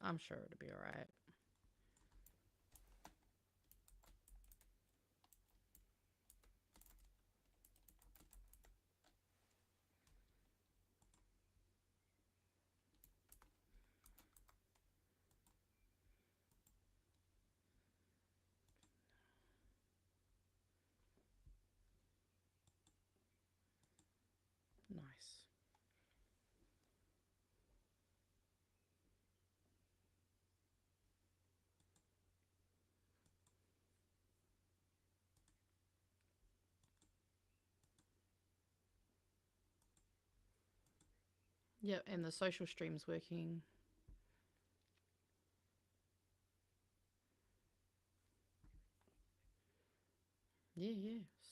I'm sure it'll be alright. Nice. Yep, and the social stream's working. Yeah,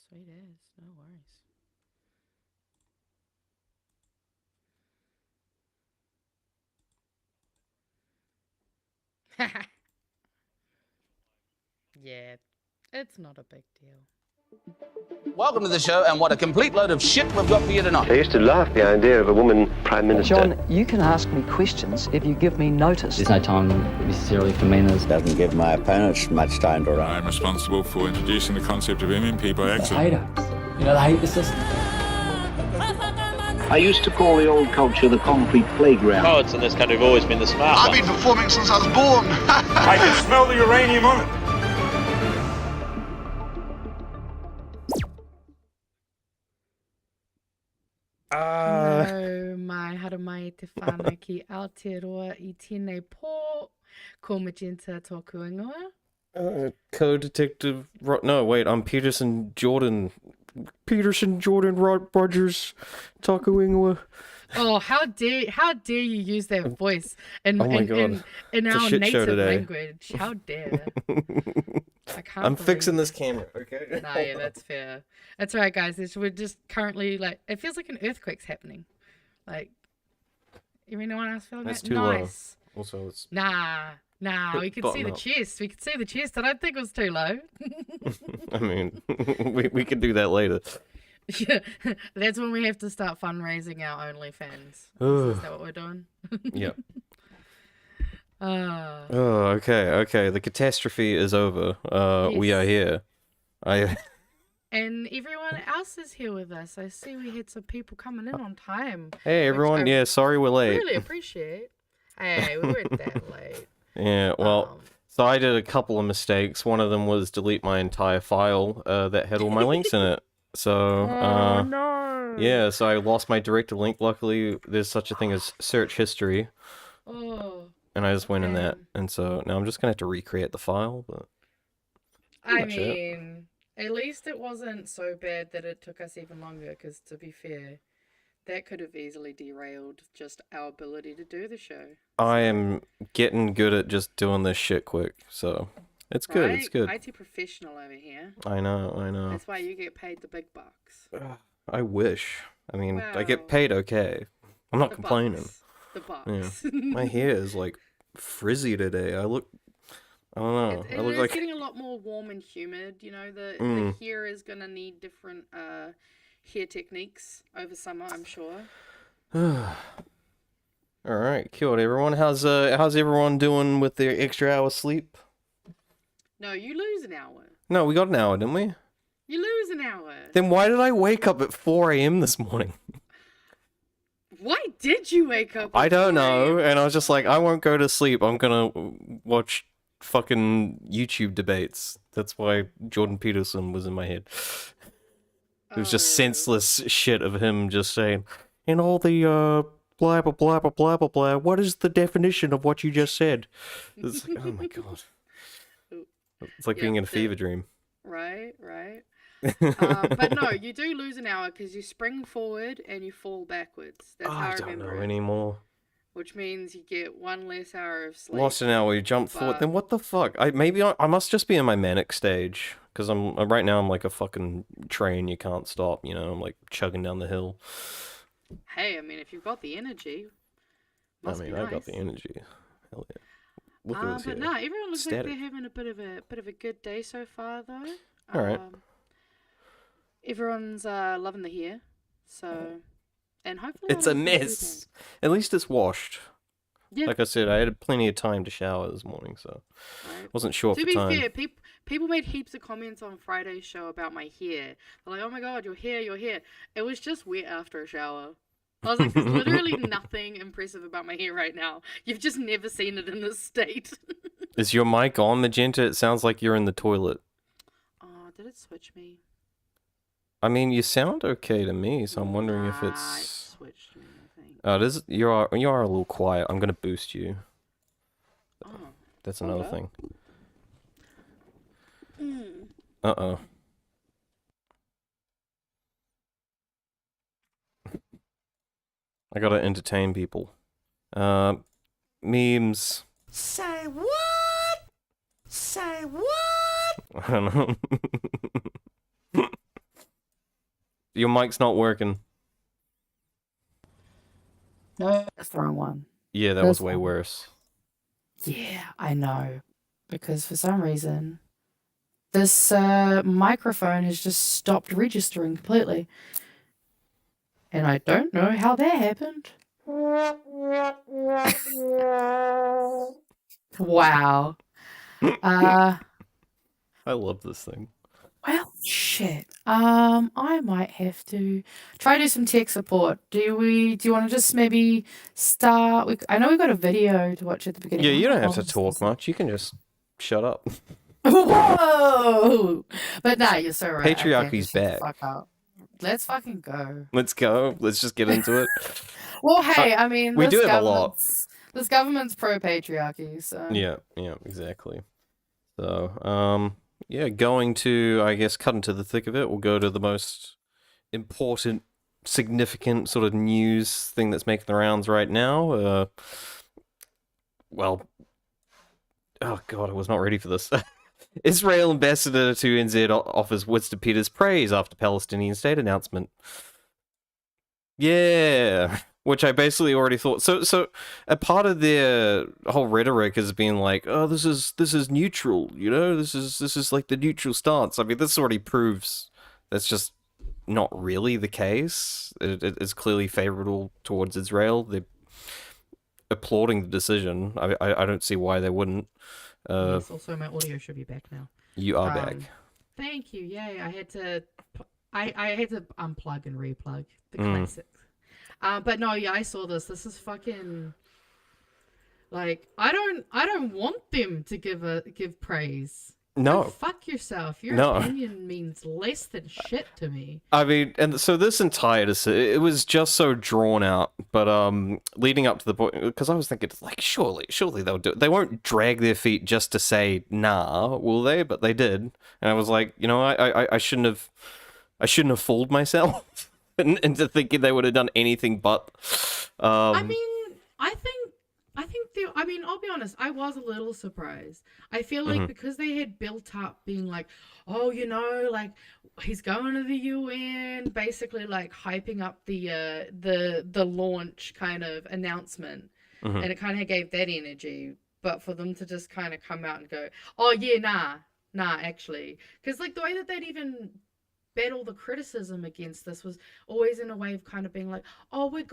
sweet as, no worries. Yeah, it's not a big deal. Welcome to the show, and what a complete load of shit we've got for you tonight. I used to laugh at the idea of a woman prime minister. John, you can ask me questions if you give me notice. There's no time necessarily for manners. Doesn't give my opponents much time to run. I'm responsible for introducing the concept of MEP by accident. They hate us. You know, they hate the system. I used to call the old culture the concrete playground. Poets in this country have always been the smart ones. I've been performing since I was born. I can smell the uranium on it. No, mai hara mai te whānau ki Aotearoa I tēnei pō, ko Magenta tōku ingoa. Co-detective... No, wait, I'm Peterson Jordan. Rogers, Taku Ingoa. Oh, how dare you use that voice in our native language? How dare! I'm fixing this camera, okay? Nah, yeah, that's fair. That's right, guys. We're just currently like it feels like an earthquake's happening. Like, anyone else feeling That's that? too Nice. low. Also, it's Nah. We could see the chest. We could see the chest. I don't think it was too low. I mean, we could do that later. Yeah, that's when we have to start fundraising our OnlyFans. Is that what we're doing? Yep. Oh, okay. The catastrophe is over. Yes. We are here. And everyone else is here with us. I see we had some people coming in on time. Hey, everyone. Yeah, sorry we're late. Really appreciate. Hey, we weren't that late. Yeah, well, so I did a couple of mistakes. One of them was delete my entire file that had all my links in it. So, no. Yeah, so I lost my directed link. Luckily, there's such a thing as search history. Oh. And I just went in that. And so now I'm just going to have to recreate the file, but... I mean, at least it wasn't so bad that it took us even longer, because to be fair, that could have easily derailed just our ability to do the show. I am getting good at just doing this shit quick, so it's good, right? it's good. IT professional over here. I know. That's why you get paid the big bucks. I wish. I mean, Well, I get paid okay. I'm not complaining. The bucks. Yeah. My hair is like frizzy today. I don't know. I look like getting a lot more warm and humid. You know, the hair is gonna need different hair techniques over summer, I'm sure. All right, kia ora, everyone. How's everyone doing with their extra hour sleep? No, you lose an hour. No, we got an hour, didn't we? You lose an hour. Then why did I wake up at 4 a.m. this morning? Why did you wake up? I don't know, and I was just like, I won't go to sleep. I'm gonna watch fucking YouTube debates. That's why Jordan Peterson was in my head. It was just senseless shit of him just saying, and all the blah blah blah blah blah blah blah. What is the definition of what you just said? It's like, oh my god, it's like being in a fever dream. Right. But no, you do lose an hour because you spring forward and you fall backwards. That's how I remember. I don't know anymore. Which means you get one less hour of sleep. Lost an hour, you jump forward. Then what the fuck? I must just be in my manic stage, because right now I'm like a fucking train. You can't stop. You know, I'm like chugging down the hill. Hey, I mean, if you've got the energy, I got the energy. Hell yeah. Look at this but here. no, everyone looks like they're having a bit of a good day so far, though. All right. Everyone's loving the hair, so, and hopefully it's a mess. At least it's washed. Yeah. Like I said, I had plenty of time to shower this morning, so Right. wasn't short To for be time. fair, people made heaps of comments on Friday's show about my hair. They're like, "Oh my god, your hair, your hair." It was just wet after a shower. I was like, "There's literally nothing impressive about my hair right now. You've just never seen it in this state." Is your mic on, Magenta? It sounds like you're in the toilet. Oh, did it switch me? I mean, you sound okay to me, so I'm wondering if It it's... switched me, I think. Oh, it is, you are a little quiet. I'm gonna boost you. Oh. That's another Okay. thing. Uh-oh. I gotta entertain people. Memes. Say what? Say what? I don't know. Your mic's not working. No, that's the wrong one. Yeah, that This was way one. worse. Yeah, I know. Because for some reason, this microphone has just stopped registering completely. And I don't know how that happened. Wow. I love this thing. Well, shit. I might have to try to do some tech support. Do you want to just maybe start? I know we've got a video to watch at the beginning. Yeah, you don't I'll have to just talk listen. much. You can just shut up. Whoa! But no, you're so right. Patriarchy's Shut the back. fuck up. Let's fucking go. Let's go. Let's just get into it. Well, hey, I mean, we this do have a lot. This government's pro-patriarchy, so... Yeah, exactly. So, yeah, going to, I guess, cut into the thick of it, we'll go to the most important, significant sort of news thing that's making the rounds right now. Well, oh god, I was not ready for this. Israel ambassador to NZ offers Winston Peters praise after Palestinian state announcement. Yeah, which I basically already thought. So a part of their whole rhetoric has been like, oh, this is neutral, you know, this is like the neutral stance. I mean, this already proves that's just not really the case. It is clearly favorable towards Israel. They're applauding the decision. I don't see why they wouldn't. Yes, also my audio should be back now. You are back. Thank you. Yay! I had to unplug and replug the classic. But no, yeah, I saw this. This is fucking like I don't want them to give praise. No. Go fuck yourself. Your No. opinion means less than shit to me. I mean, and so this entire it was just so drawn out, but leading up to the point, because I was thinking, like, surely they'll do it. They won't drag their feet just to say nah, will they? But they did, and I was like, you know, I shouldn't have fooled myself into thinking they would have done anything but. I mean, I think I'll be honest, I was a little surprised. I feel like because they had built up being like, oh, you know, like he's going to the UN, basically like hyping up the launch kind of announcement, and it kind of gave that energy. But for them to just kind of come out and go, oh yeah, nah, actually, because like the way that they'd even battle the criticism against this was always in a way of kind of being like, oh, we're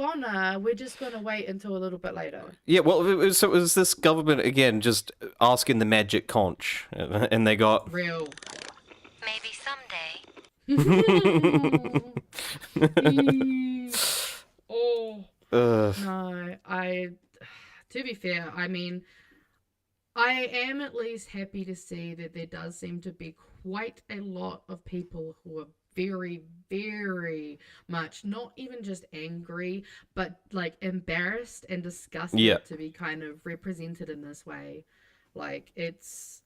just gonna wait until a little bit later. Yeah, well, it was this government again just asking the magic conch, and they got real. Maybe someday. Oh no, to be fair, I mean, I am at least happy to see that there does seem to be quite a lot of people who are very, very much not even just angry, but like embarrassed and disgusted to be kind of represented in this way. Like, it's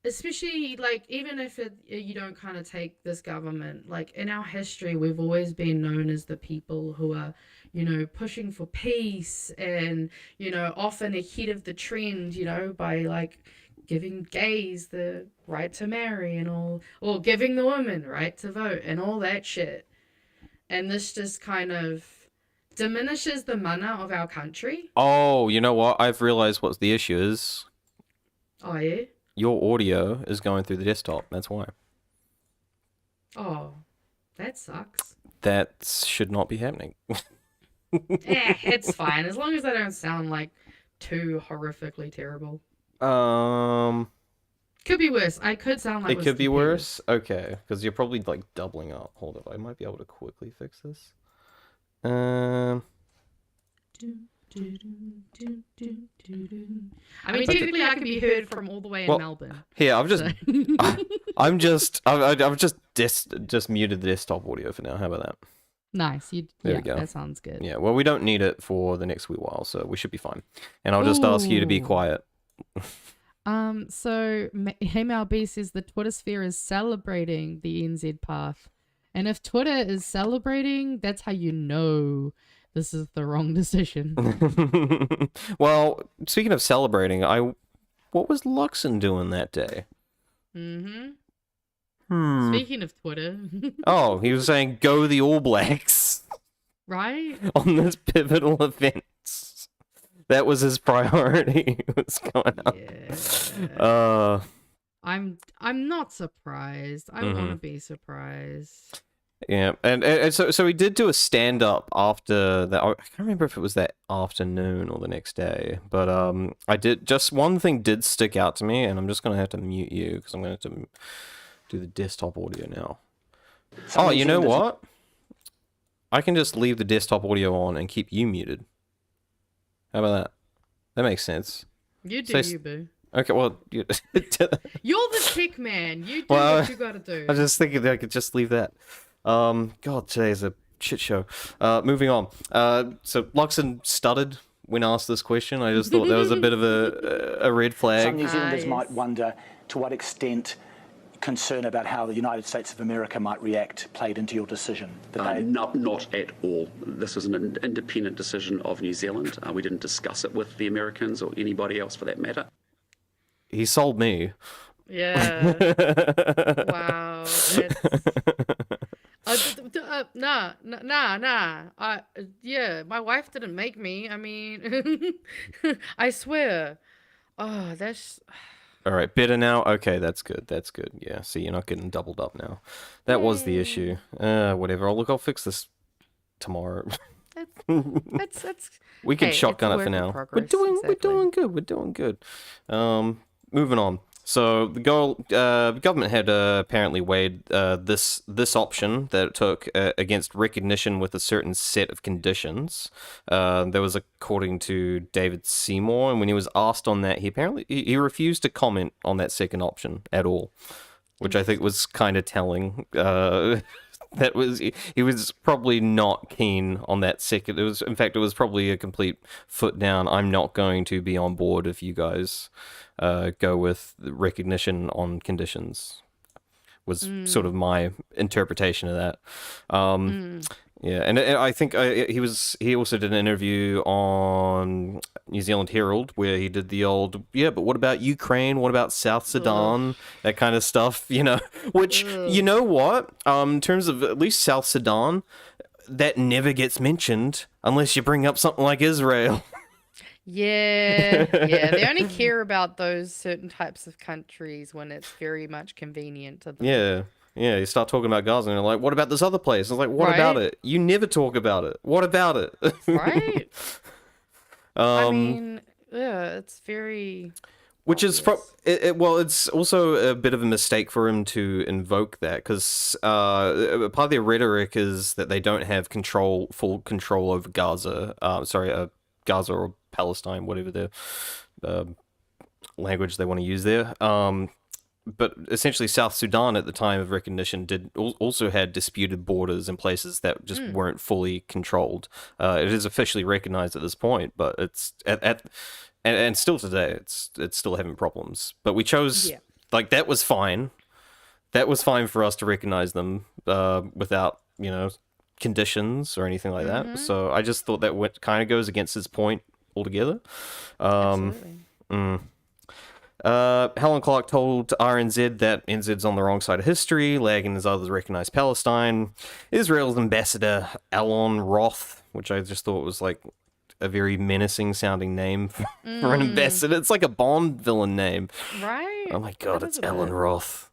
especially like, even if you don't kind of take this government, like in our history, we've always been known as the people who are, you know, pushing for peace and, you know, often ahead of the trend, you know, by like giving gays the right to marry and all, or giving the women right to vote and all that shit. And this just kind of diminishes the mana of our country. Oh, you know what? I've realized what the issue is. Oh, yeah? Your audio is going through the desktop. That's why. Oh, that sucks. That should not be happening. It's fine as long as they don't sound like too horrifically terrible. Could be worse. I could sound like it could be worse. Okay, because you're probably like doubling up. Hold up, I might be able to quickly fix this. I mean, technically, I could be heard from all the way in Melbourne. Here, I've just, I've just muted the desktop audio for now. How about that? Nice. There we go. That sounds good. Yeah. Well, we don't need it for the next wee while, so we should be fine. And I'll just ask you to be quiet. So Hey Mal B says the Twitter sphere is celebrating the NZ path, and if Twitter is celebrating, that's how you know this is the wrong decision. Well, speaking of celebrating, what was Luxon doing that day? Speaking of Twitter. Oh, he was saying go the All Blacks. Right? On this pivotal event. That was his priority. What's going on? Yeah. I'm not surprised. I want to be surprised. Yeah, and so he did do a stand up after that. I can't remember if it was that afternoon or the next day, but I did just one thing did stick out to me, and I'm just gonna have to mute you because I'm gonna have to do the desktop audio now. Oh, you know what? I can just leave the desktop audio on and keep you muted. How about that? That makes sense. You do, you boo. Okay, well, you're the tech man. You do what you gotta do. I was just thinking that I could just leave that. God, today's a shit show. Moving on. So Luxon stuttered when asked this question. I just thought that was a bit of a red flag. Some New Zealanders might wonder to what extent concern about how the United States of America might react played into your decision? Not at all. This was an independent decision of New Zealand. We didn't discuss it with the Americans or anybody else for that matter. He sold me. Yeah. Wow. Nah. Yeah, my wife didn't make me. I mean, I swear. Oh, that's... All right, better now? Okay, that's good. That's good. Yeah, see, you're not getting doubled up now. That was the issue. Whatever. I'll fix this tomorrow. That's we can shotgun it for now. We're doing good. We're doing good. Moving on. So the government had apparently weighed this option that it took against recognition with a certain set of conditions. That was according to David Seymour, and when he was asked on that, he refused to comment on that second option at all, which I think was kind of telling. He was probably not keen on that second. It was probably a complete foot down. I'm not going to be on board if you guys go with recognition on conditions. Was sort of my interpretation of that. Yeah, and I think he also did an interview on New Zealand Herald where he did the old, but what about Ukraine? What about South Sudan? That kind of stuff, which, you know what? In terms of at least South Sudan, that never gets mentioned unless you bring up something like Israel. Yeah, they only care about those certain types of countries when it's very much convenient to them. Yeah, you start talking about Gaza and you're like, what about this other place? I was like, what about it? You never talk about it. What about it? Right? I mean, it's very... Which is... it's also a bit of a mistake for him to invoke that, because part of their rhetoric is that they don't have full control over Gaza. Gaza or Palestine, whatever the language they want to use there. But essentially, South Sudan at the time of recognition also had disputed borders in places that just weren't fully controlled. It is officially recognized at this point, but it's and still today, it's still having problems. But we chose that was fine. That was fine for us to recognize them without conditions or anything like that. So I just thought that kind of goes against his point altogether. Absolutely. Helen Clark told RNZ that NZ's on the wrong side of history, lagging as others recognize Palestine. Israel's ambassador, Alon Roth, which I just thought was like a very menacing sounding name for an ambassador. It's like a Bond villain name. Right? Oh my god, it's Alan Roth.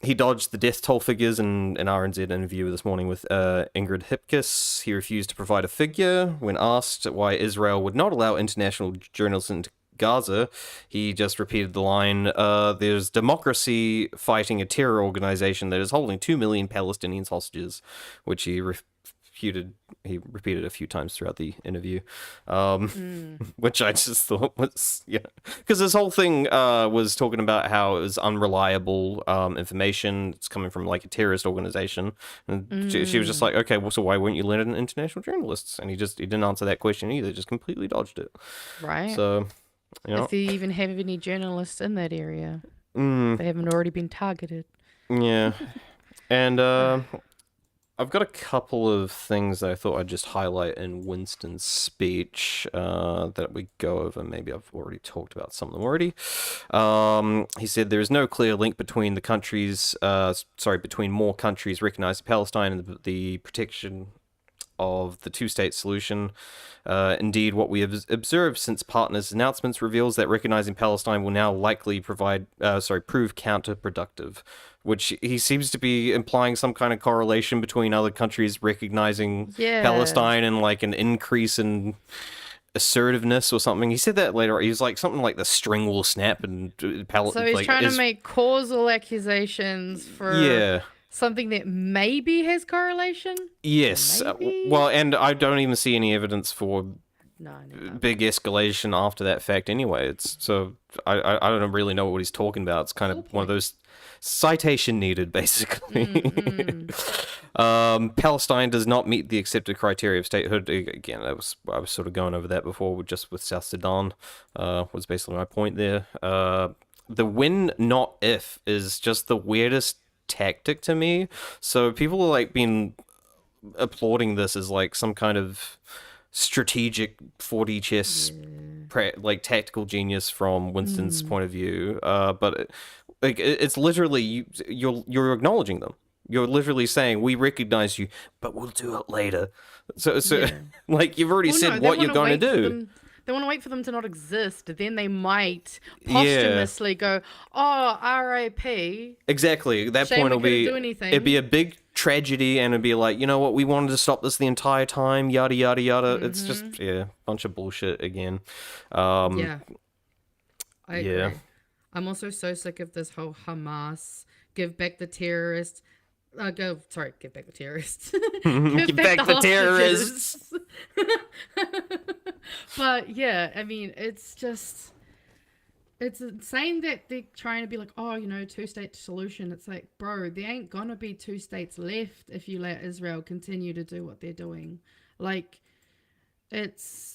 He dodged the death toll figures in an RNZ interview this morning with Ingrid Hipkiss. He refused to provide a figure. When asked why Israel would not allow international journalists into Gaza, he just repeated the line, there's democracy fighting a terror organization that is holding 2 million Palestinians hostages, which he repeated a few times throughout the interview, which I just thought was, because this whole thing was talking about how it was unreliable information. It's coming from like a terrorist organization, and she was just like, okay, well, so why won't you let in international journalists? And he didn't answer that question either, just completely dodged it. Right. So, if they even have any journalists in that area, they haven't already been targeted. Yeah, and I've got a couple of things that I thought I'd just highlight in Winston's speech that we go over. Maybe I've already talked about some of them already. He said there is no clear link between the countries, between more countries recognizing Palestine and the protection of the two-state solution. Indeed, what we have observed since partners' announcements reveals that recognizing Palestine will now likely prove counterproductive, which he seems to be implying some kind of correlation between other countries recognizing Palestine and like an increase in assertiveness or something. He said that later. He was like something like the string will snap and so he's trying to make causal accusations for something that maybe has correlation. Yes. Well, and I don't even see any evidence for big escalation after that fact anyway. I don't really know what he's talking about. It's kind of one of those citation needed, basically. Palestine does not meet the accepted criteria of statehood. Again, I was sort of going over that before, just with South Sudan, was basically my point there. The when, not if, is just the weirdest tactic to me. So people are like been applauding this as like some kind of strategic 4D chess like tactical genius from Winston's point of view, but it's literally you're acknowledging them. You're literally saying we recognize you, but we'll do it later. So like you've already said what you're going to do. They want to wait for them to not exist. Then they might posthumously go, "Oh, R.I.P." Exactly. At that point, it'd be a big tragedy, and it'd be like, you know what? We wanted to stop this the entire time. Yada yada yada. It's just bunch of bullshit again. I agree. I'm also so sick of this whole Hamas give back the terrorists. Give back the terrorists. Give back the terrorists. But yeah, I mean, it's insane that they're trying to be like, oh, two-state solution. It's like, bro, there ain't gonna be two states left if you let Israel continue to do what they're doing. Like, it's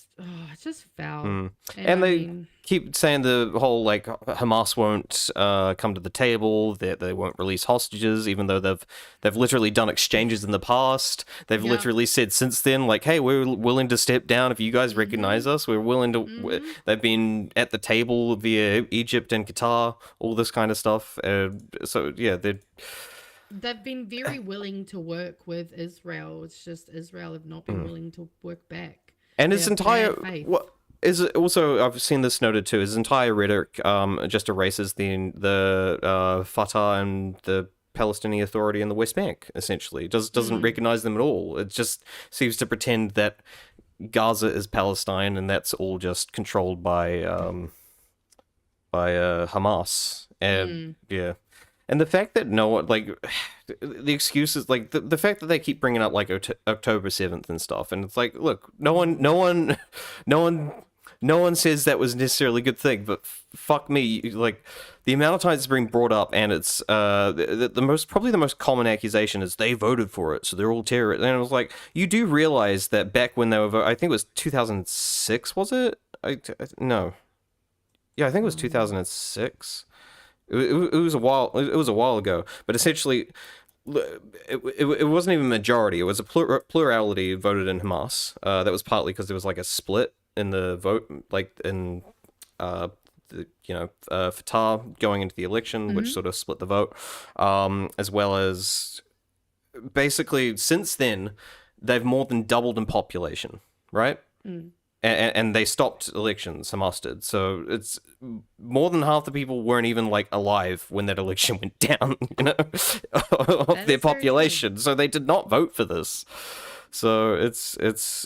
just foul. And they keep saying the whole like Hamas won't come to the table, that they won't release hostages, even though they've literally done exchanges in the past. They've literally said since then, like, hey, we're willing to step down if you guys recognize us. We're willing to. They've been at the table via Egypt and Qatar, all this kind of stuff. So yeah, they've been very willing to work with Israel. It's just Israel have not been willing to work back. And his entire I've seen this noted too. His entire rhetoric just erases the Fatah and the Palestinian Authority in the West Bank. Essentially, doesn't recognize them at all. It just seems to pretend that Gaza is Palestine, and that's all just controlled by Hamas. And and the fact that no one, like, the excuses, like, the fact that they keep bringing up, like, October 7th and stuff, and it's like, look, no one says that was necessarily a good thing, but fuck me, like, the amount of times it's being brought up, and it's, probably the most common accusation is they voted for it, so they're all terrorists, and it was like, you do realize that back when they were, I think it was 2006, was it? No. Yeah, I think it was 2006. It was a while ago, but essentially, it wasn't even a majority. It was a plurality voted in Hamas. That was partly because there was like a split in the vote, like in Fatah going into the election, which sort of split the vote, as well as basically since then they've more than doubled in population, right? and they stopped elections, Hamas did. So it's more than half the people weren't even like alive when that election went down, you know, of their population. So they did not vote for this. So it's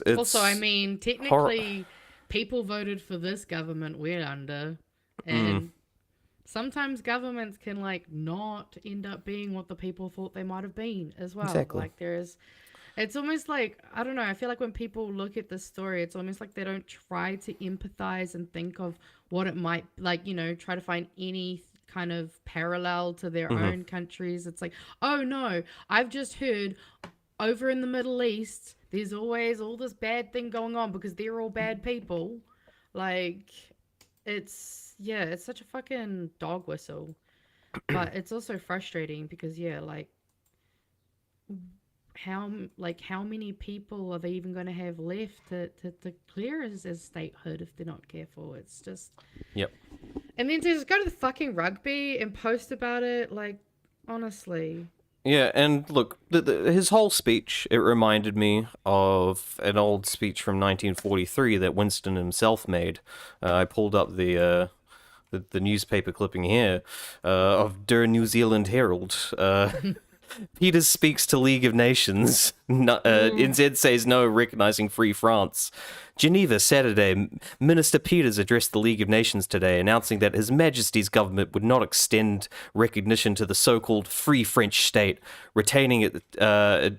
also, I mean, technically, people voted for this government we're under, and sometimes governments can like not end up being what the people thought they might have been as well. Exactly. Like it's almost like, I don't know, I feel like when people look at this story, it's almost like they don't try to empathize and think of what it might, like, you know, try to find any kind of parallel to their own countries. It's like, oh no, I've just heard over in the Middle East, there's always all this bad thing going on because they're all bad people. Like, it's such a fucking dog whistle. But it's also frustrating because, like, how many people are they even going to have left to clear as statehood if they're not careful? It's just... Yep. And then to just go to the fucking rugby and post about it, like, honestly... Yeah, and look, his whole speech, it reminded me of an old speech from 1943 that Winston himself made. I pulled up the newspaper clipping here of Der New Zealand Herald. Peters speaks to League of Nations. NZ says no, recognizing Free France. Geneva, Saturday. Minister Peters addressed the League of Nations today, announcing that His Majesty's government would not extend recognition to the so-called Free French state, retaining it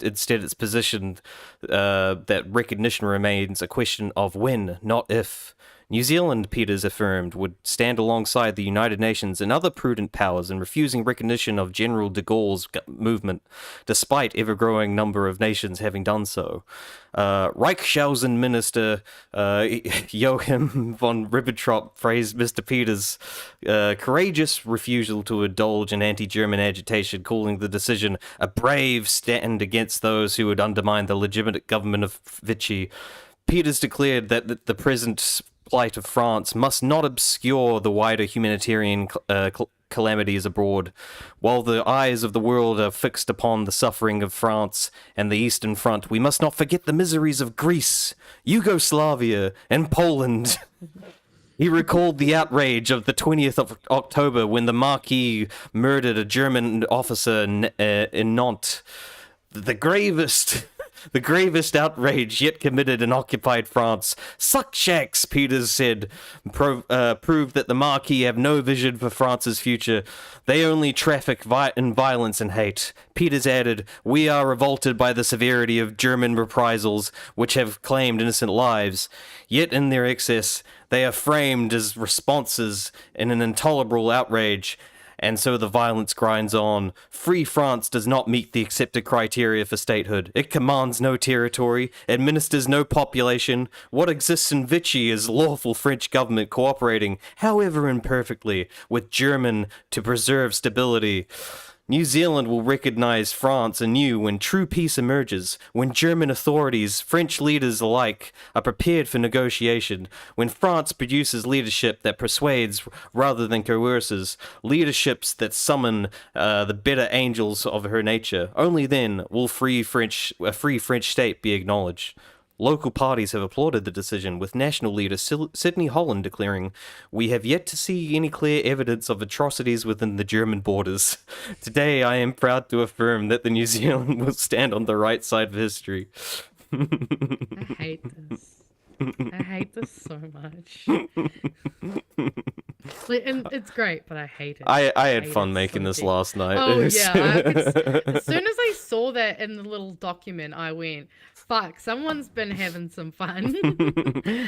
instead its position that recognition remains a question of when, not if. New Zealand, Peters affirmed, would stand alongside the United Nations and other prudent powers in refusing recognition of General de Gaulle's movement, despite ever-growing number of nations having done so. Reichshausen Minister Joachim von Ribbentrop praised Mr. Peters' courageous refusal to indulge in anti-German agitation, calling the decision a brave stand against those who would undermine the legitimate government of Vichy. Peters declared that the present plight of France must not obscure the wider humanitarian calamities abroad. While the eyes of the world are fixed upon the suffering of France and the Eastern Front, we must not forget the miseries of Greece, Yugoslavia, and Poland. He recalled the outrage of the 20th of October when the Marquis murdered a German officer in Nantes. The gravest outrage yet committed in occupied France. Suck shacks, Peters said, proved that the Marquis have no vision for France's future. They only traffic in violence and hate. Peters added, we are revolted by the severity of German reprisals, which have claimed innocent lives. Yet in their excess, they are framed as responses in an intolerable outrage. And so the violence grinds on. Free France does not meet the accepted criteria for statehood. It commands no territory, administers no population. What exists in Vichy is lawful French government cooperating, however imperfectly, with German to preserve stability. New Zealand will recognize France anew when true peace emerges, when German authorities, French leaders alike, are prepared for negotiation, when France produces leadership that persuades rather than coerces, leaderships that summon the better angels of her nature. Only then will a free French state be acknowledged. Local parties have applauded the decision, with national leader Sidney Holland declaring, we have yet to see any clear evidence of atrocities within the German borders. Today I am proud to affirm that the New Zealand will stand on the right side of history. I hate this. I hate this so much. And it's great, but I hate it. I had fun making this last night. Oh, yeah. As soon as I saw that in the little document, I went, fuck, someone's been having some fun.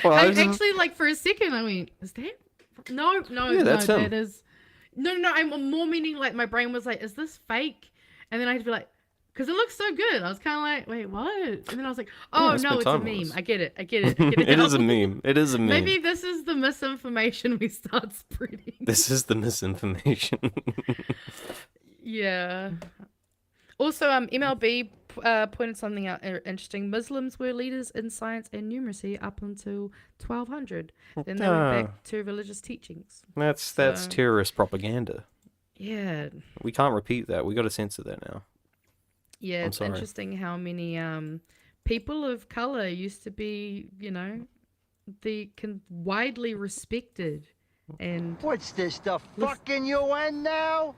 Actually, like, for a second, I went, is that? No, that's him. that is... No, I'm more meaning, like, my brain was like, is this fake? And then I had to be like, because it looks so good. I was kind of like, wait, what? And then I was like, oh, no, it's a meme. I get it. It is a meme. It is a meme. Maybe this is the misinformation we start spreading. This is the misinformation. Yeah. Also, MLB pointed something out interesting. Muslims were leaders in science and numeracy up until 1200. Then they went back to religious teachings. That's terrorist propaganda. Yeah. We can't repeat that. We got to censor that now. Yeah, it's interesting how many people of color used to be, widely respected and What's this, the fucking UN now?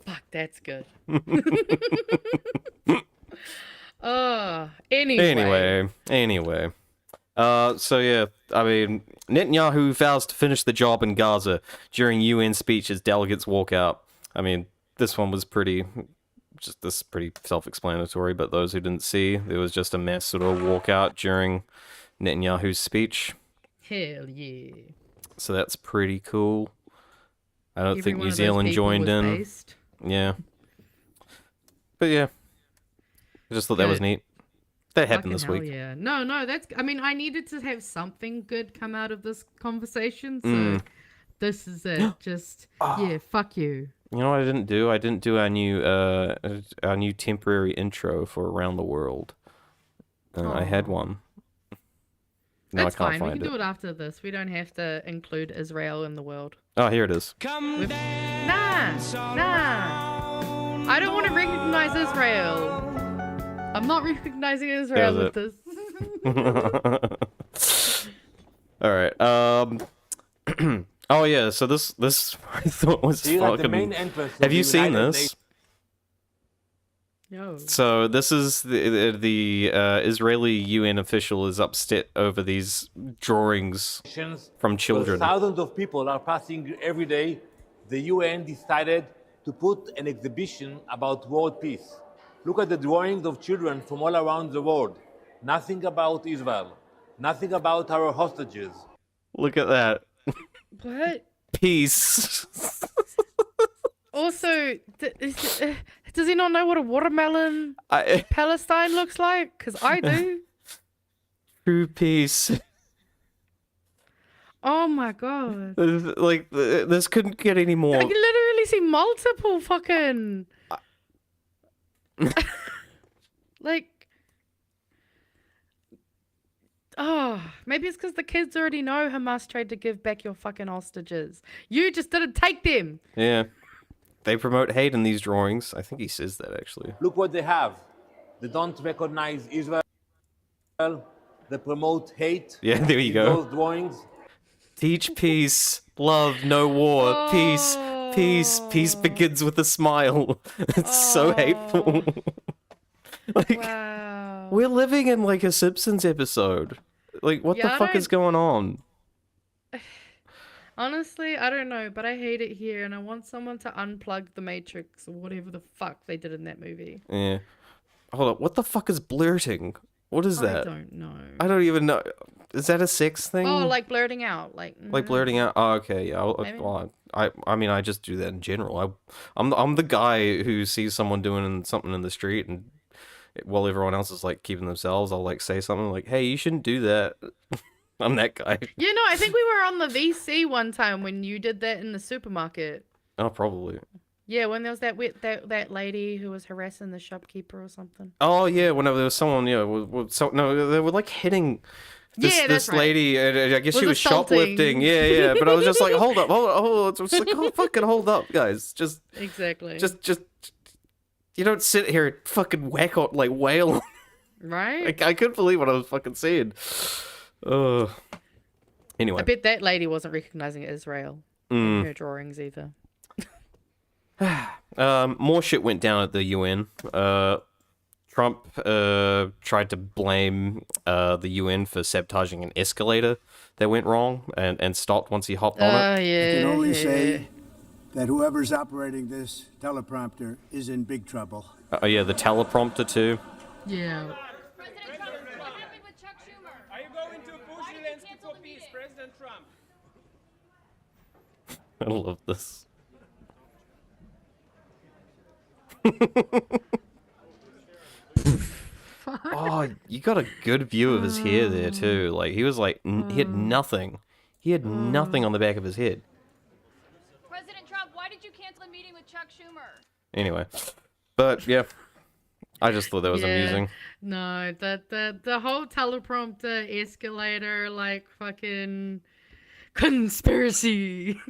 fuck, that's good. Anyway. So yeah, I mean, Netanyahu vows to finish the job in Gaza during UN speech as delegates walk out. I mean, this one was pretty self-explanatory, but those who didn't see, there was just a mass sort of walkout during Netanyahu's speech. Hell yeah. So that's pretty cool. I don't Every think one New of those Zealand people joined was in. based. Yeah. But yeah. I just thought that was Good. neat. That happened Fucking this hell week. Yeah. No, that's. I mean, I needed to have something good come out of this conversation, so this is it. Just yeah, fuck you. You know what I didn't do? I didn't do our new temporary intro for Around the World. I had one. No, That's I can't fine. We find can it. do it after this. We don't have to include Israel in the world. Oh, here it is. Nah. I don't want to recognize Israel. I'm not recognizing Israel with this. All right. Oh yeah. So this I thought was fucking. Have you seen this? No. So this is the Israeli UN official is upset over these drawings from children. Thousands of people are passing every day. The UN decided to put an exhibition about world peace. Look at the drawings of children from all around the world. Nothing about Israel. Nothing about our hostages. Look at that. What? Peace. Also, does he not know what a watermelon Palestine looks like? Because I do. True peace. Oh my god. Like, this couldn't get any more. I can literally see multiple fucking... like... Oh, maybe it's because the kids already know Hamas tried to give back your fucking hostages. You just didn't take them. Yeah. They promote hate in these drawings. I think he says that, actually. Look what they have. They don't recognize Israel. They promote hate. Yeah, there you in go. Those drawings. Teach peace, love, no war, peace, peace, peace begins with a smile. It's so hateful. Like, wow. We're living in like a Simpsons episode. Like, what the fuck is going on? Honestly, I don't know, but I hate it here, and I want someone to unplug the Matrix or whatever the fuck they did in that movie. Yeah. Hold up, what the fuck is blurting? What is that? I don't know. I don't even know. Is that a sex thing? Oh, like blurting out, like blurting out. Oh, okay, yeah. Well, I mean, I just do that in general. I'm the guy who sees someone doing something in the street, and while everyone else is like keeping themselves, I'll like say something like, "Hey, you shouldn't do that." I'm that guy. Yeah, no, I think we were on the VC one time when you did that in the supermarket. Oh, probably. Yeah, when there was that lady who was harassing the shopkeeper or something. Oh yeah, whenever there was someone, they were like hitting this lady, and I guess she was shoplifting. Yeah, but I was just like, hold up. It's like, oh, fucking hold up, guys. Just exactly. Just you don't sit here and fucking whack on like wail. Right. I couldn't believe what I was fucking seeing. Anyway. I bet that lady wasn't recognizing Israel in her drawings either. More shit went down at the UN. Trump tried to blame the UN for sabotaging an escalator that went wrong and stopped once he hopped on it. I can only say that whoever's operating this teleprompter is in big trouble. Oh yeah, the teleprompter too. Yeah. I love this. Oh, you got a good view of his hair there too. Like he was like he had nothing. He had nothing on the back of his head. President Trump, why did you cancel a meeting with Chuck Schumer? Anyway, but yeah, I just thought that was amusing. No, the whole teleprompter escalator, like fucking conspiracy.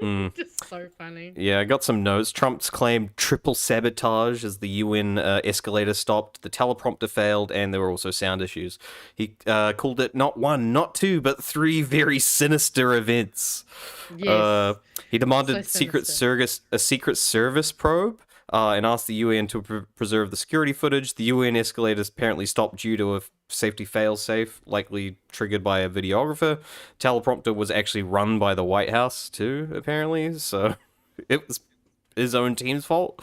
Just so funny. Yeah, I got some notes. Trump's claimed triple sabotage as the UN escalator stopped, the teleprompter failed, and there were also sound issues. He called it not one, not two, but three very sinister events. Yes. He demanded So a secret service probe and asked the UN to preserve the security footage. The UN escalators apparently stopped due to a safety failsafe, likely triggered by a videographer. Teleprompter was actually run by the White House too, apparently, so it was his own team's fault.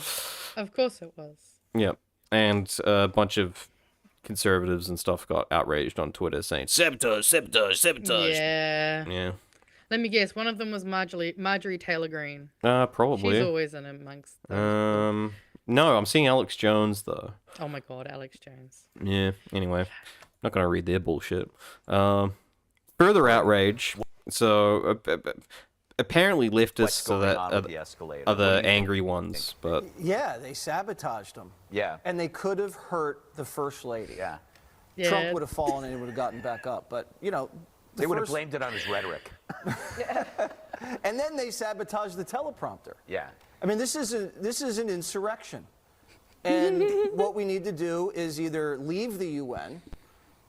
Of course it was. Yeah, and a bunch of conservatives and stuff got outraged on Twitter saying, sabotage, sabotage, sabotage. Yeah. Let me guess. One of them was Marjorie Taylor Greene. Probably. She's always in amongst those. No, I'm seeing Alex Jones, though. Oh my god, Alex Jones. Yeah, anyway. Not going to read their bullshit. Further outrage. So, apparently leftists are the angry ones, but... Yeah, they sabotaged them. Yeah. And they could have hurt the First Lady. Yeah. Trump would have fallen and he would have gotten back up. But, you know... They would have blamed it on his rhetoric. And then they sabotaged the teleprompter. Yeah. I mean, this is an insurrection. And what we need to do is either leave the UN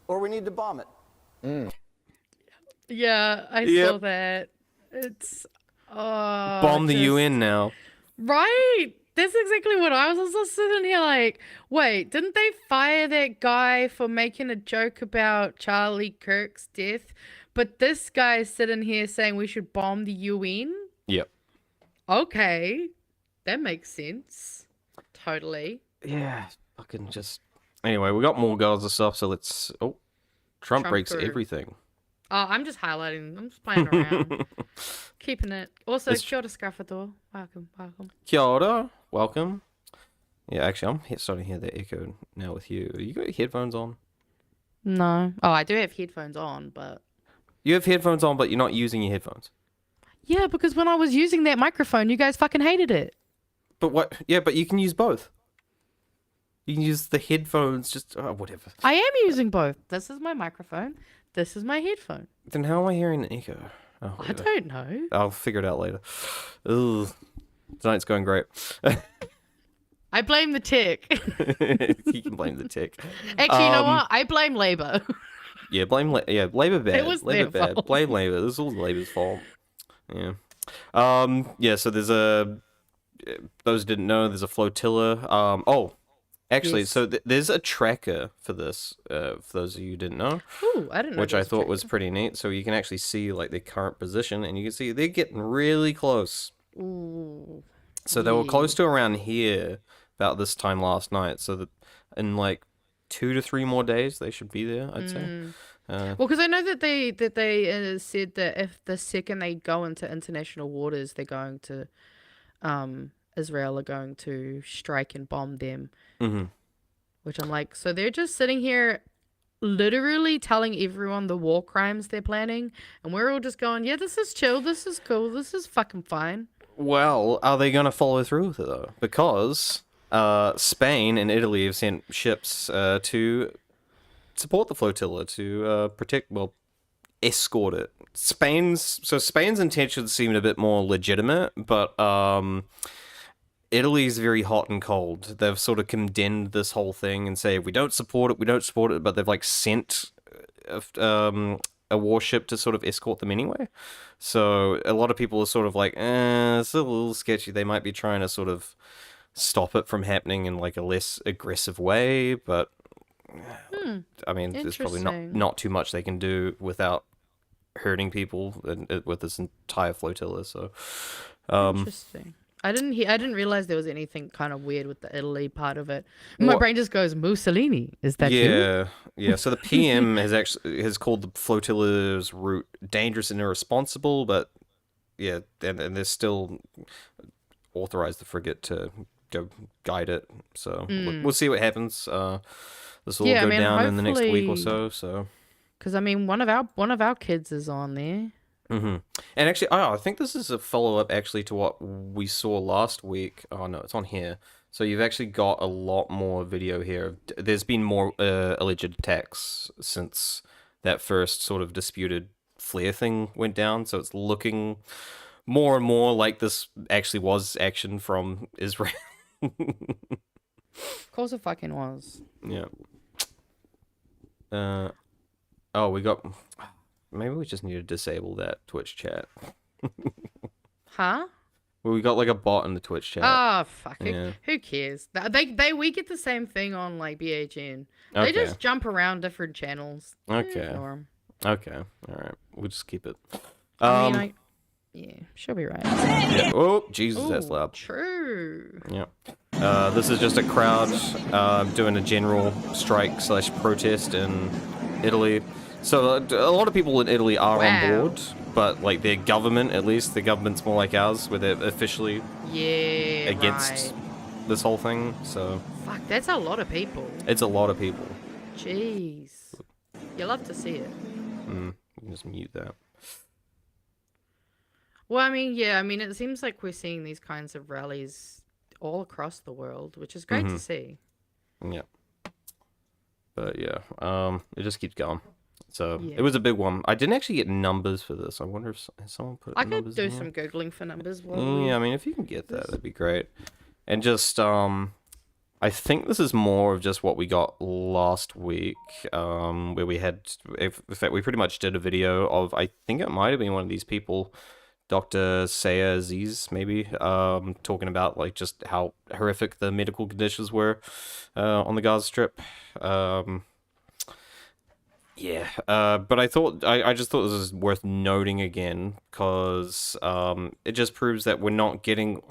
or we need to bomb it. Yeah, I saw that. It's... bomb the UN now. Right! That's exactly what I was also sitting here like, wait, didn't they fire that guy for making a joke about Charlie Kirk's death? But this guy's sitting here saying we should bomb the UN? Yep. Okay. That makes sense. Totally. Yeah, fucking just... Anyway, we got more Gaza stuff, so let's... Oh, Trump breaks everything. Oh, I'm just highlighting. I'm just playing around. Keeping it. Also, kia ora Scruffador. Welcome. Kia ora. Welcome. Yeah, actually, I'm starting to hear the echo now with you. You got your headphones on? No. Oh, I do have headphones on, but... You have headphones on, but you're not using your headphones. Yeah, because when I was using that microphone, you guys fucking hated it. But what? Yeah, but you can use both. You can use the headphones, just... whatever. I am using both. This is my microphone. This is my headphone. Then how am I hearing an echo? Oh, I don't know. I'll figure it out later. Ugh. Tonight's going great. I blame the tech. You can blame the tech. Actually, you know what? I blame Labour. Yeah, Labour bad. It was Labour their bad. fault. Blame Labour. This is all Labour's fault. Yeah. Yeah, so there's a... Those who didn't know, there's a flotilla. Actually, Yes. so there's a tracker for this, for those of you who didn't know. Ooh, I didn't know Which there I was a thought was pretty neat. So you can actually see, like, their current position, and you can see they're getting really close. Ooh. So they were close to around here about this time last night. So that in, like, 2 to 3 more days, they should be there, I'd say. Well, because I know that they said that if the second they go into international waters, they're going to, Israel are going to strike and bomb them. Mm-hmm. Which I'm like, so they're just sitting here literally telling everyone the war crimes they're planning, and we're all just going, yeah, this is chill, this is cool, this is fucking fine. Well, are they going to follow through with it, though? Because Spain and Italy have sent ships to support the flotilla, to escort it. Spain's intentions seemed a bit more legitimate, but Italy's very hot and cold. They've sort of condemned this whole thing and say, we don't support it, but they've, like, sent a warship to sort of escort them anyway. So a lot of people are sort of like, it's a little sketchy. They might be trying to sort of stop it from happening in, like, a less aggressive way, but I mean, there's probably not too much they can do without hurting people with this entire flotilla. So Interesting. I didn't realize there was anything kind of weird with the Italy part of it. My brain just goes, Mussolini. Is that you? Yeah. So the PM has called the flotilla's route dangerous and irresponsible, but yeah, and they're still authorized the frigate to go guide it. So we'll see what happens. This will all go down in the next week or so. So because I mean, one of our kids is on there. Mm-hmm. And actually, I think this is a follow-up actually to what we saw last week. Oh no, it's on here. So you've actually got a lot more video here. There's been more alleged attacks since that first sort of disputed flare thing went down. So it's looking more and more like this actually was action from Israel. Of course it fucking was. Yeah. Oh, we got... Maybe we just need to disable that Twitch chat. Huh? Well, we got like a bot in the Twitch chat. Oh, fuck. Yeah. Who cares? We get the same thing on like BHN. They Okay. just jump around different channels. Okay. Ignore 'em. Okay. All right. We'll just keep it. Yeah, she'll be right. Yeah. Oh, Jesus, that's loud. True. Yeah. This is just a crowd doing a general strike / protest in Italy. So a lot of people in Italy are on board, but like their government, at least, the government's more like ours, where they're officially against this whole thing. So Fuck, that's a lot of people. it's a lot of people. Jeez. You love to see it. We can just mute that. Well, I mean, yeah, it seems like we're seeing these kinds of rallies all across the world, which is great to see. Yeah. But yeah, it just keeps going. So Yeah. it was a big one. I didn't actually get numbers for this. I wonder if someone put I numbers could do in here? some Googling for numbers. Yeah, if you can get that, that'd be great. And just, I think this is more of just what we got last week, where we had, in fact, we pretty much did a video of, I think it might have been one of these people, Dr. Saya Aziz, maybe, talking about, like, just how horrific the medical conditions were on the Gaza Strip. Yeah, but I just thought this was worth noting again, because it just proves that we're not getting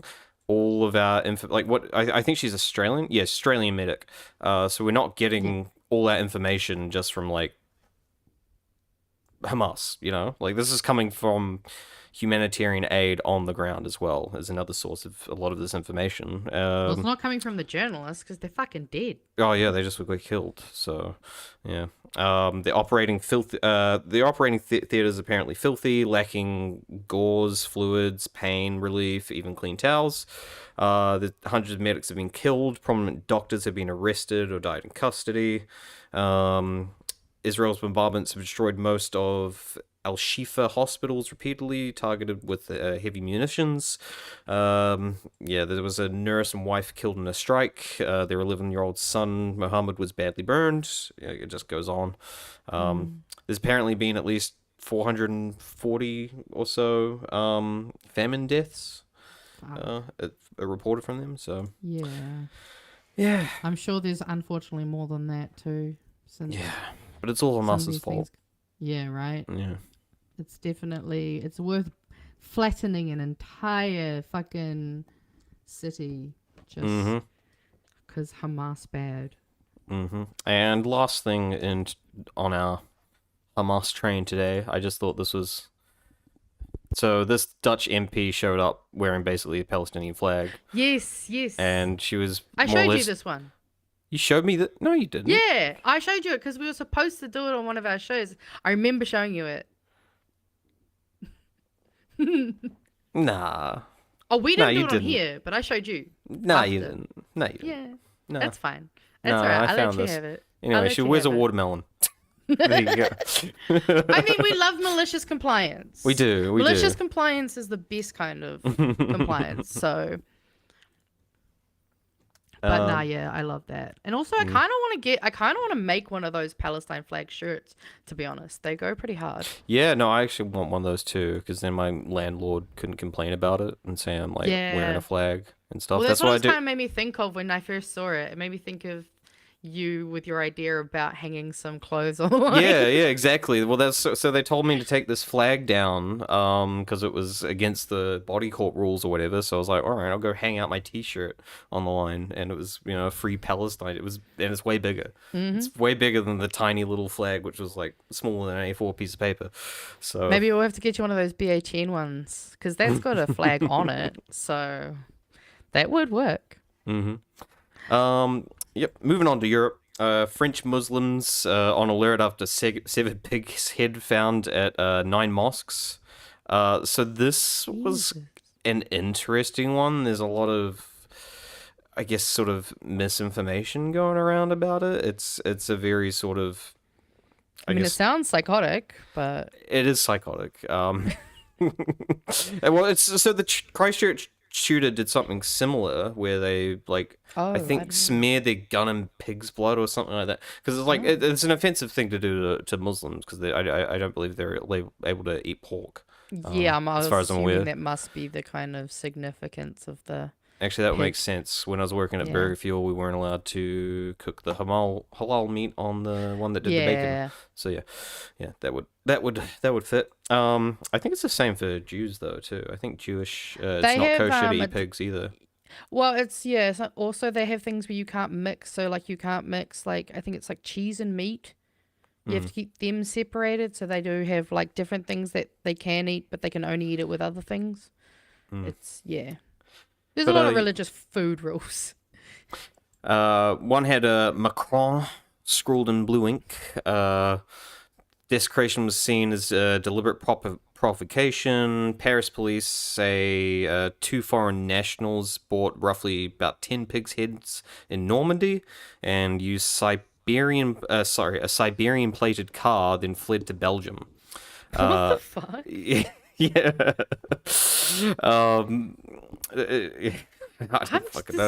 all of our info. Like, what I think she's Australian, yeah, Australian medic. So we're not getting all that information just from like Hamas, like this is coming from humanitarian aid on the ground as well as another source of a lot of this information. Well, it's not coming from the journalists because they're fucking dead. Oh yeah, they just got killed. So yeah, the operating theaters apparently filthy, lacking gauze, fluids, pain relief, even clean towels. The hundreds of medics have been killed. Prominent doctors have been arrested or died in custody. Israel's bombardments have destroyed most of Al-Shifa hospitals repeatedly, targeted with heavy munitions. Yeah, there was a nurse and wife killed in a strike. Their 11-year-old son, Mohammed, was badly burned. It just goes on. There's apparently been at least 440 or so famine deaths reported from them. So yeah. I'm sure there's unfortunately more than that too. Since but it's all Hamas's fault. Yeah, right. Yeah. It's worth flattening an entire fucking city just because Hamas bad. And last thing on our Hamas train today, I just thought this was... So this Dutch MP showed up wearing basically a Palestinian flag. Yes. And she was I showed you this one. You showed me that? No, you didn't. Yeah, I showed you it because we were supposed to do it on one of our shows. I remember showing you it. Nah. Oh, we didn't do it on here, but I showed you. Nah, you didn't. No, you didn't. Yeah. No. That's fine. That's all right. I'll let you have it. Anyway, she wears a watermelon. There you go. We love malicious compliance. We do. Malicious compliance is the best kind of compliance. So... But I love that. And also I kind of want to make one of those Palestine flag shirts, to be honest. They go pretty hard. Yeah, no, I actually want one of those too, because then my landlord couldn't complain about it and say I'm like wearing a flag and stuff. Well, that's what it kind of made me think of when I first saw it. It made me think of you with your idea about hanging some clothes on. Yeah, exactly. Well, that's so they told me to take this flag down because it was against the body corp rules or whatever. So I was like, all right, I'll go hang out my T-shirt on the line, and it was Free Palestine. And it's way bigger. It's way bigger than the tiny little flag, which was like smaller than an A4 piece of paper. So maybe we'll have to get you one of those BHN ones because that's got a flag on it. So that would work. Yep, moving on to Europe. French Muslims on alert after severed pig's head found at 9 mosques. So this was an interesting one. There's a lot of, I guess, sort of misinformation going around about it. It's a very sort of... I mean, it sounds psychotic, but... It is psychotic. Well, it's so the Christchurch shooter did something similar where they I think smeared their gun in pig's blood or something like that, because it's it's an offensive thing to do to Muslims, because I don't believe they're able to eat pork. Yeah, as far as I'm aware, that must be the kind of significance of the. Actually, that would make sense. When I was working at Burger Fuel, we weren't allowed to cook the halal meat on the one that did the bacon. So yeah, that would fit. I think it's the same for Jews though too. I think Jewish it's not kosher to eat pigs either. Well, it's also they have things where you can't mix. So you can't mix I think it's cheese and meat. You have to keep them separated. So they do have different things that they can eat, but they can only eat it with other things. It's There's a lot of religious food rules. One had Macron scrawled in blue ink. Desecration was seen as deliberate provocation. Paris police say 2 foreign nationals bought roughly about 10 pigs' heads in Normandy and used a Siberian plated car, then fled to Belgium. What the fuck? Yeah.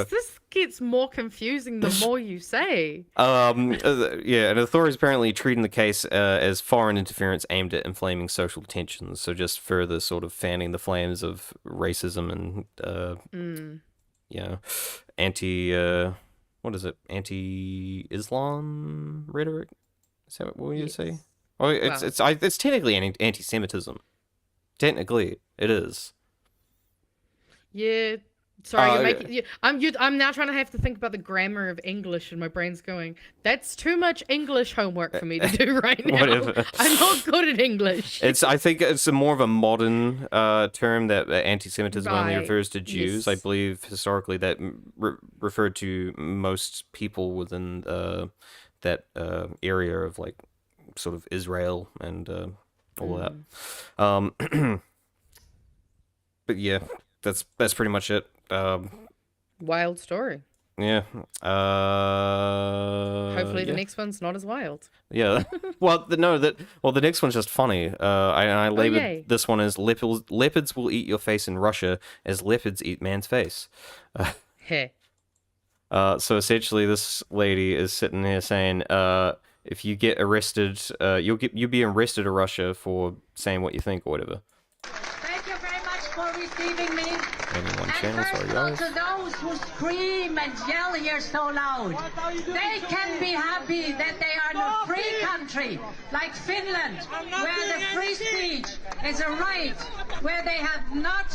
This gets more confusing the more you say. And authorities apparently treating the case as foreign interference aimed at inflaming social tensions, so just further sort of fanning the flames of racism and anti-Islam rhetoric. Is that what you say? Well, it's technically anti-Semitism. Technically, it is. Yeah. Sorry, you're making. I'm now trying to have to think about the grammar of English, and my brain's going, that's too much English homework for me to do right now. Whatever. I'm not good at English. I think it's a more of a modern term that anti-Semitism only refers to Jews. Yes. I believe historically that referred to most people within that area of sort of Israel and all that. But yeah, that's pretty much it. Wild story. Yeah. Hopefully the next one's not as wild. Yeah. The next one's just funny. I labeled this one as leopards will eat your face in Russia as leopards eat man's face. Hey. So essentially, this lady is sitting here saying, if you get arrested, you'll be arrested in Russia for saying what you think or whatever. Thank you very much for receiving me. Channel, sorry, guys. To those who scream and yell here so loud, they can be happy that they are in a free country like Finland, where the free speech is a right, where they have not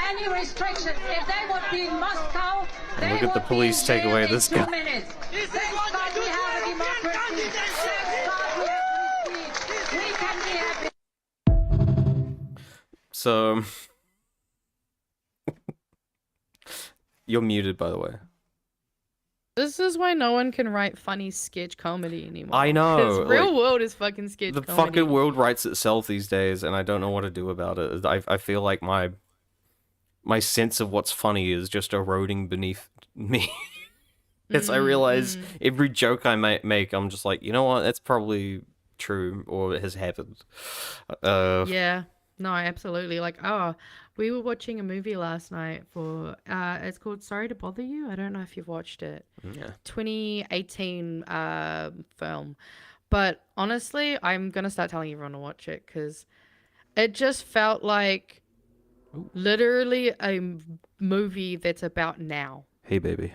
any restrictions. If they would be in Moscow, they look at the police take away this guy. 2 minutes. Thank God we have a democracy. Thank God we have free speech. We can be happy. So, you're muted, by the way. This is why no one can write funny sketch comedy anymore. I know. Because real world is fucking sketch comedy. The fucking world writes itself these days, and I don't know what to do about it. I feel like my sense of what's funny is just eroding beneath me. As I realize every joke I make, I'm just like, you know what? That's probably true, or it has happened. Yeah. No, absolutely. We were watching a movie last night for, it's called Sorry to Bother You. I don't know if you've watched it. Yeah. 2018 film. But honestly, I'm going to start telling everyone to watch it because it just felt like literally a movie that's about now. Hey, baby.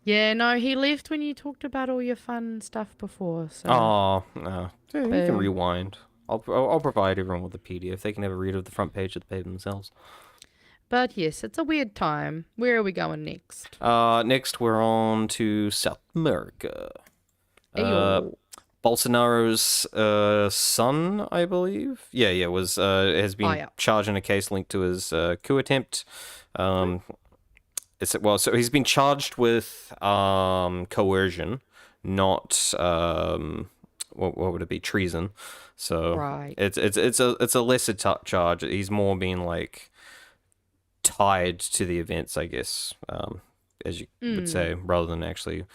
Yeah, no, he left when you talked about all your fun stuff before. So. Oh, no. Yeah, you can rewind. I'll provide everyone with a PDF. They can have a read of the front page of the paper themselves. But yes, it's a weird time. Where are we going next? Next, we're on to South America. Bolsonaro's son, I believe. Yeah, has been charged in a case linked to his coup attempt. So he's been charged with coercion, not what would it be? Treason. So it's a lesser charge. He's more being tied to the events, I guess, as you would say, rather than actually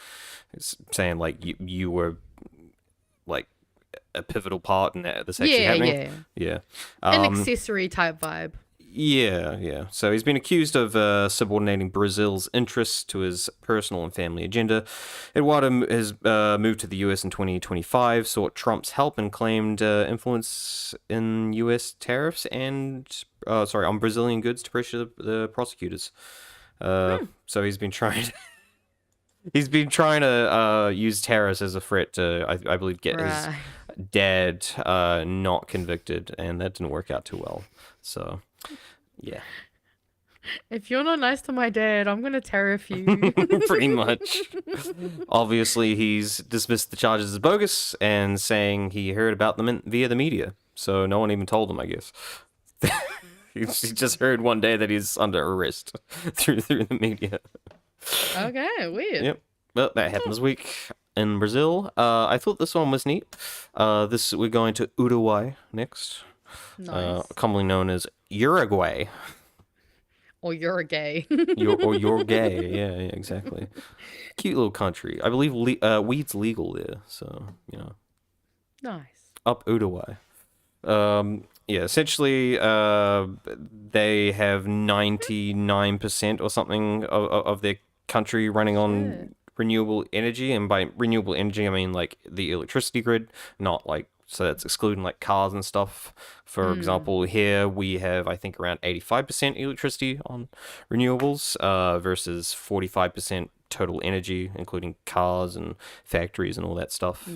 saying you were a pivotal part in that. This actually happening. Yeah. An accessory type vibe. Yeah. So he's been accused of subordinating Brazil's interests to his personal and family agenda. Eduardo has moved to the US in 2025, sought Trump's help, and claimed influence in US tariffs and on Brazilian goods to pressure the prosecutors. So he's been trying. He's been trying to use terrorists as a threat to, I believe, get his dad not convicted, and that didn't work out too well. So. Yeah. If you're not nice to my dad, I'm gonna tariff you. Pretty much. Obviously, he's dismissed the charges as bogus and saying he heard about them via the media. So no one even told him, I guess. He just heard one day that he's under arrest through the media. Okay, weird. Yep. Well, that happened this week in Brazil. I thought this one was neat. We're going to Uruguay next. Nice. Commonly known as Uruguay. Or you're gay. You're gay. Yeah, exactly. Cute little country. I believe weed's legal there, so, Nice. Up Uruguay. Essentially, they have 99% or something of their country running on renewable energy, and by renewable energy, I mean, like, the electricity grid, not, like, so that's excluding like cars and stuff. For example, here we have, I think, around 85% electricity on renewables versus 45% total energy, including cars and factories and all that stuff.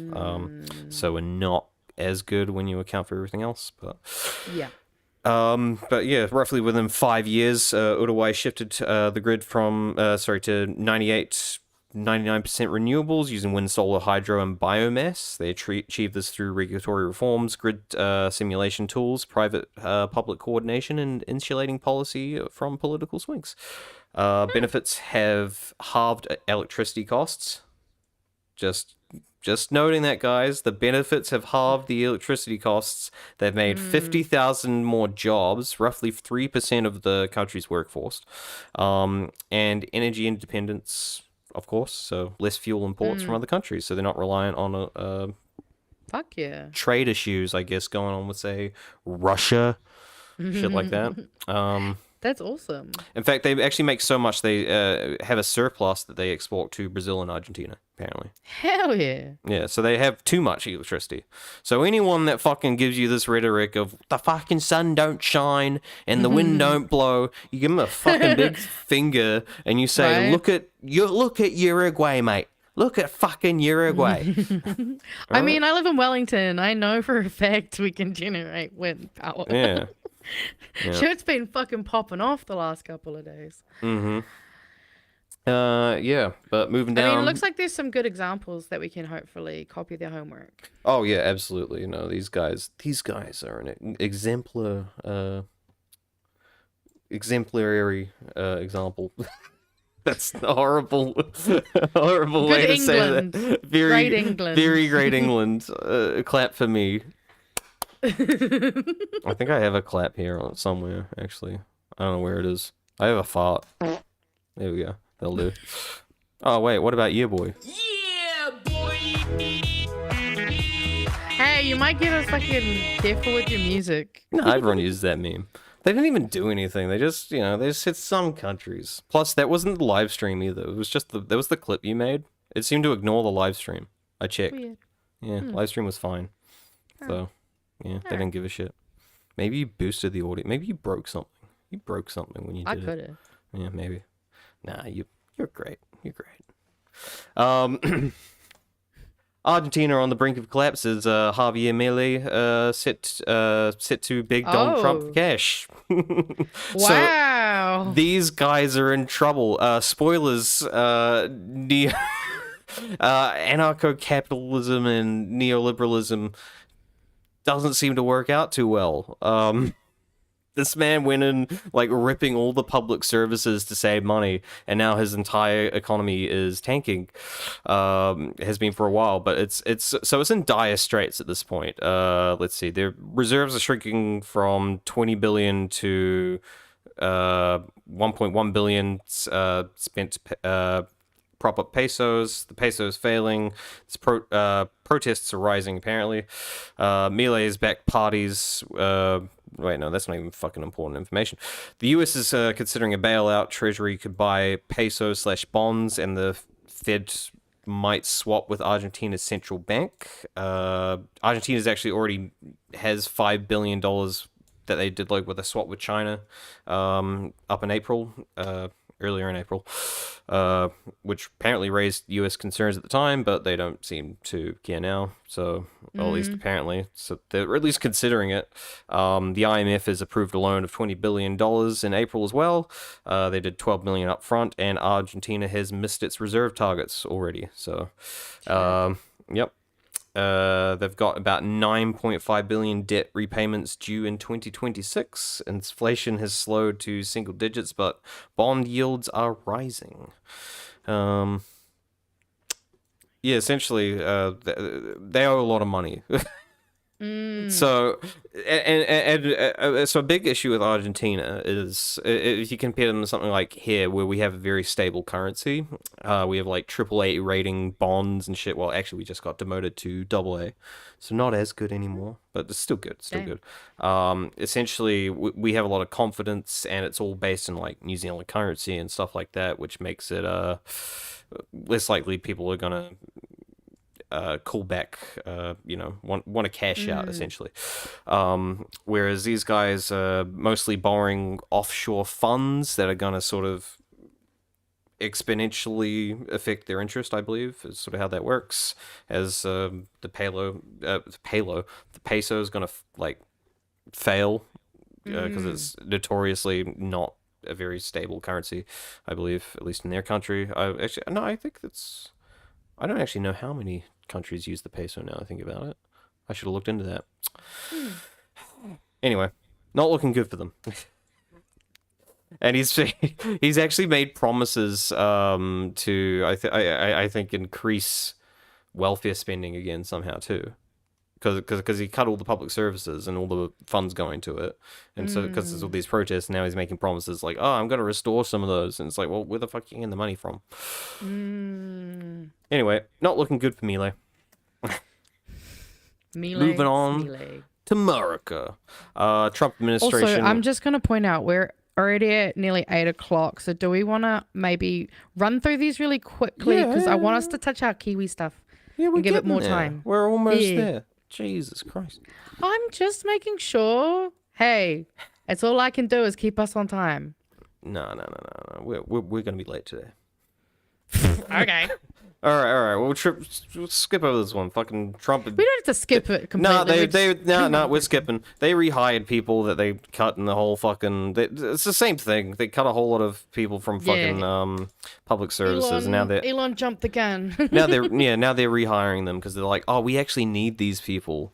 So we're not as good when you account for everything else. But yeah. But yeah, roughly within 5 years, Uruguay shifted the grid from to 99% renewables using wind, solar, hydro, and biomass. They achieved this through regulatory reforms, grid simulation tools, private-public coordination, and insulating policy from political swings. Benefits have halved electricity costs. Just noting that, guys, the benefits have halved the electricity costs. They've made 50,000 more jobs, roughly 3% of the country's workforce, and energy independence, of course, so less fuel imports from other countries, so they're not reliant on Fuck yeah. trade issues, I guess, going on with, say, Russia, shit like that. That's awesome. In fact, they actually make so much they have a surplus that they export to Brazil and Argentina, apparently. Hell yeah. Yeah, so they have too much electricity. So anyone that fucking gives you this rhetoric of the fucking sun don't shine and the wind don't blow, you give them a fucking big finger and you say, look at Uruguay, mate. Look at fucking Uruguay. I mean, I live in Wellington. I know for a fact we can generate wind power. Yeah. Sure, it's been fucking popping off the last couple of days. Yeah, but moving down. I mean, it looks like there's some good examples that we can hopefully copy their homework. Oh yeah, absolutely. You know, these guys are an exemplary example. That's a horrible way to say that. Great England. Very great England. Clap for me. I think I have a clap here somewhere, actually. I don't know where it is. I have a fart. There we go. That'll do. Oh, wait. What about you, boy? Yeah, boy! Hey, you might get us fucking careful with your music. No, everyone uses that meme. They didn't even do anything. They just, they just hit some countries. Plus, that wasn't the live stream either. It was just that was the clip you made. It seemed to ignore the live stream. I checked. Weird. Yeah, live stream was fine. So, yeah, they didn't give a shit. Maybe you boosted the audio. Maybe you broke something. You broke something when you did it. I could have. Yeah, maybe. Nah, you're great. You're great. Argentina on the brink of collapse as Javier Milei set to beg Donald Trump for cash. Wow. So, these guys are in trouble. Spoilers, anarcho-capitalism and neoliberalism doesn't seem to work out too well. This man went in, like, ripping all the public services to save money, and now his entire economy is tanking. Has been for a while, but it's in dire straits at this point. Let's see, their reserves are shrinking from 20 billion to 1.1 billion spent prop up pesos. The peso's failing. Protests are rising, apparently. Milei's back parties. Wait, no, that's not even fucking important information. The US is considering a bailout. Treasury could buy peso/bonds, and the Fed might swap with Argentina's central bank. Argentina's actually already has $5 billion that they did like with a swap with China up in April, earlier in April, which apparently raised US concerns at the time, but they don't seem to care now. So, or at least apparently, so they're at least considering it. The IMF has approved a loan of $20 billion in April as well. They did $12 million up front, and Argentina has missed its reserve targets already. So, yep. They've got about 9.5 billion debt repayments due in 2026. Inflation has slowed to single digits, but bond yields are rising. Yeah, essentially, they owe a lot of money. So, so a big issue with Argentina is if you compare them to something like here, where we have a very stable currency, we have like AAA rating bonds and shit. Well, actually, we just got demoted to AA, so not as good anymore, but it's still good. Still good. Essentially, we have a lot of confidence, and it's all based in like New Zealand currency and stuff like that, which makes it less likely people are gonna call back, want to cash out, essentially. Whereas these guys are mostly borrowing offshore funds that are going to sort of exponentially affect their interest, I believe, is sort of how that works. As the peso is going to fail because it's notoriously not a very stable currency, I believe, at least in their country. I don't actually know how many countries use the peso now I think about it. I should have looked into that. Anyway, not looking good for them. And he's actually made promises to I think increase welfare spending again somehow too, because he cut all the public services and all the funds going to it, and so because there's all these protests, now he's making promises like, oh, I'm going to restore some of those, and it's like, well, where the fuck are you getting the money from? Anyway, not looking good for Milei. Moving on to America. Trump administration. Also, I'm just going to point out we're already at nearly 8 o'clock, so do we want to maybe run through these really quickly? Because I want us to touch our Kiwi stuff and give it more time. We're almost there. Jesus Christ. I'm just making sure. Hey, it's all I can do is keep us on time. No. We're going to be late today. Okay. All right. We'll skip over this one. Fucking Trump. We don't have to skip it completely. No, we're skipping. They rehired people that they cut in the whole fucking. It's the same thing. They cut a whole lot of people from fucking public services, and now they're Elon jumped the gun. now they're rehiring them because they're like, oh, we actually need these people.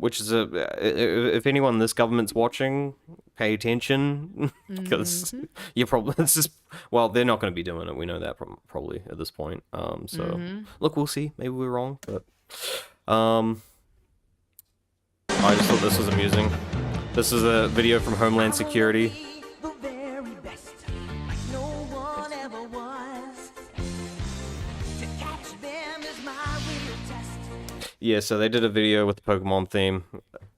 Which is if anyone in this government's watching, pay attention because you're probably they're not going to be doing it. We know that probably at this point. Look, we'll see. Maybe we're wrong, but I just thought this was amusing. This is a video from Homeland Security. Yeah, so they did a video with the Pokemon theme,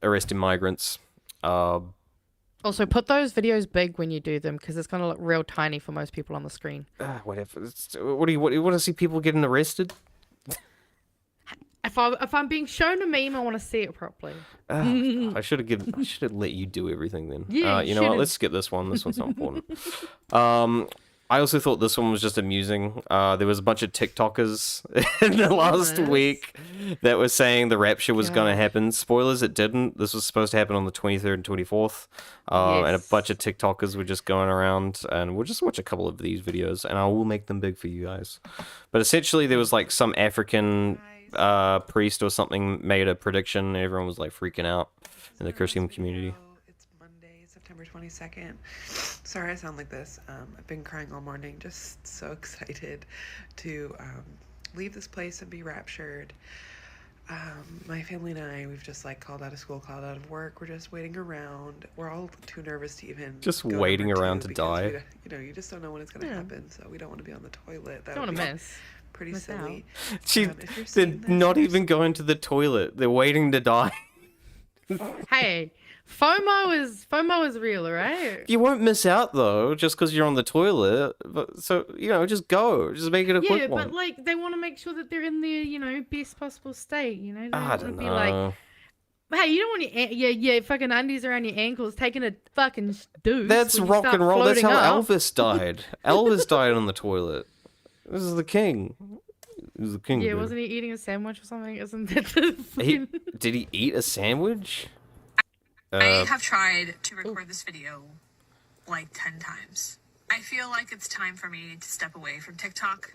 arresting migrants. Also, put those videos big when you do them, because it's going to look real tiny for most people on the screen. Whatever. What do you want to see people getting arrested? If I'm being shown a meme, I want to see it properly. I should have let you do everything then. Yeah, you know what? Let's skip this one. This one's not important. I also thought this one was just amusing. There was a bunch of TikTokers in the last week that were saying the rapture was going to happen. Spoilers, it didn't. This was supposed to happen on the 23rd and 24th. And a bunch of TikTokers were just going around, and we'll just watch a couple of these videos, and I will make them big for you guys. But essentially, there was like some African priest or something made a prediction, and everyone was like freaking out in the Christian community. September 22nd. Sorry I sound like this. I've been crying all morning, just so excited to leave this place and be raptured. My family and I, we've just like called out of school, called out of work. We're just waiting around. We're all too nervous to even Just go waiting number around two to because die. we you know, you just don't know when it's gonna happen. So we don't want to be on the toilet. That Don't would want to be miss. pretty Miss silly. They're not even going to the toilet. They're waiting to die. Hey, FOMO is real, right? You won't miss out though, just because you're on the toilet. But so just go, just make it a quick one. But like they want to make sure that they're in their best possible state. They don't I want don't to be know. like, hey, you don't want your fucking undies around your ankles taking a fucking deuce. That's when you rock start and roll. That's floating how up. Elvis died. Elvis died on the toilet. This is the king. He's the king. Yeah, dude. wasn't he eating a sandwich or something? Isn't that the fucking... Did he eat a sandwich? I have tried to record this video like 10 times. I feel like it's time for me to step away from TikTok.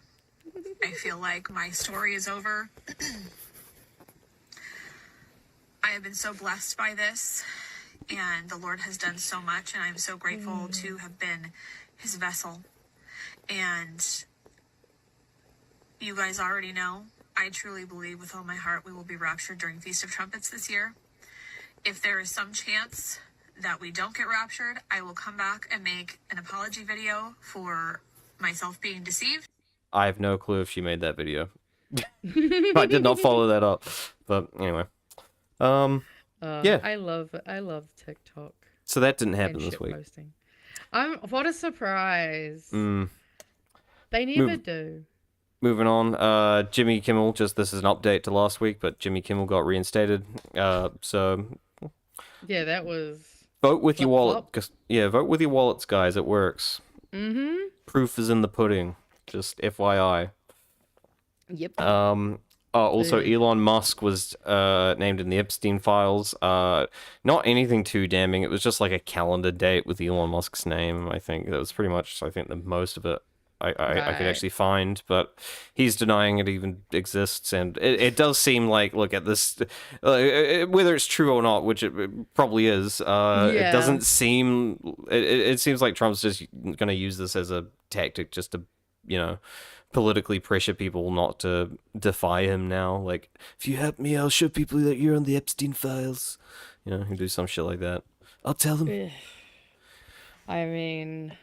I feel like my story is over. I have been so blessed by this, and the Lord has done so much, and I'm so grateful to have been his vessel. And you guys already know, I truly believe with all my heart we will be raptured during Feast of Trumpets this year. If there is some chance that we don't get raptured, I will come back and make an apology video for myself being deceived. I have no clue if she made that video. I did not follow that up. But anyway. Yeah. I love TikTok. So that didn't and happen this shit week. posting. What a surprise. Mm. They never do. Moving on, Jimmy Kimmel, this is an update to last week, but Jimmy Kimmel got reinstated. So Yeah, that was... vote with your wallet. Yeah, vote with your wallets, guys. It works. Mm-hmm. Proof is in the pudding. Just FYI. Yep. Also, Elon Musk was named in the Epstein files. Not anything too damning. It was just like a calendar date with Elon Musk's name. I think that was pretty much, the most of it I could actually find. But he's denying it even exists. And it does seem like, look at this, whether it's true or not, which it probably is, it doesn't seem, it seems like Trump's just going to use this as a tactic just to, politically pressure people not to defy him now. Like, if you help me, I'll show people that you're on the Epstein files. He'll do some shit like that. I'll tell them. I mean,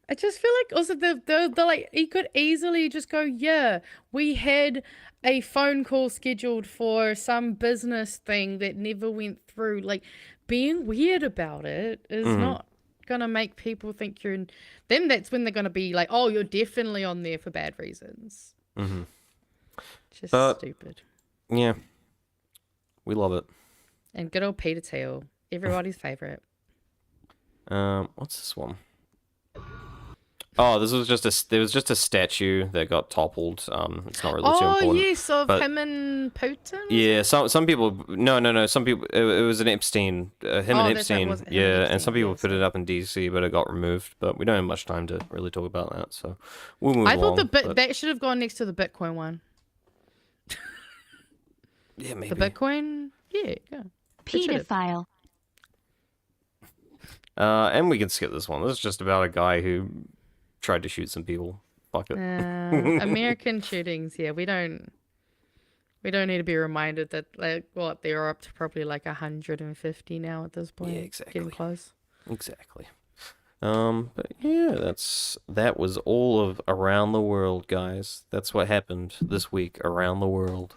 I just feel like also the like he could easily just go, yeah, we had a phone call scheduled for some business thing that never went through. Like, being weird about it is not gonna make people think you're in. Then that's when they're gonna be like, oh, you're definitely on there for bad reasons. Mm-hmm. Just stupid. Yeah, we love it. And good old Peter Thiel, everybody's favorite. What's this one? Oh, there was just a statue that got toppled. It's not really too important. Oh yes, of him and Putin. Yeah, some people. No. Some people. It was an Epstein. Him and Epstein. And some people put it up in DC, but it got removed. But we don't have much time to really talk about that, so we'll move I along. thought that should have gone next to the Bitcoin one. Yeah, maybe. The Bitcoin. Yeah. Pedophile. And we can skip this one. This is just about a guy who tried to shoot some people. Fuck it. American shootings. Yeah, we don't need to be reminded that they're up to probably like 150 now at this point. Yeah, exactly. Getting close. Exactly. But yeah, that was all of around the world, guys. That's what happened this week around the world,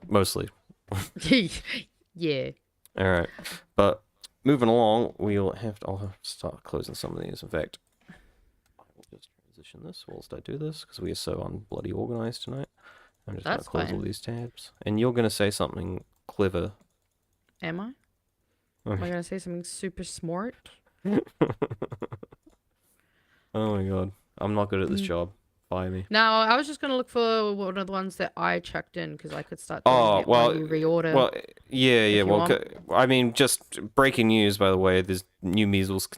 mostly. Yeah. All right, but moving along, I'll have to start closing some of these. In fact, I will just transition this whilst I do this because we are so unbloody organized tonight. I'm just going to close all these tabs, and you're going to say something clever. Am I? Okay. Am I going to say something super smart? Oh my god, I'm not good at this job. Fire me. No, I was just going to look for one of the ones that I chucked in because I could start. Oh well, you reorder. Well, yeah. Well, I mean, just breaking news, by the way. There's new measles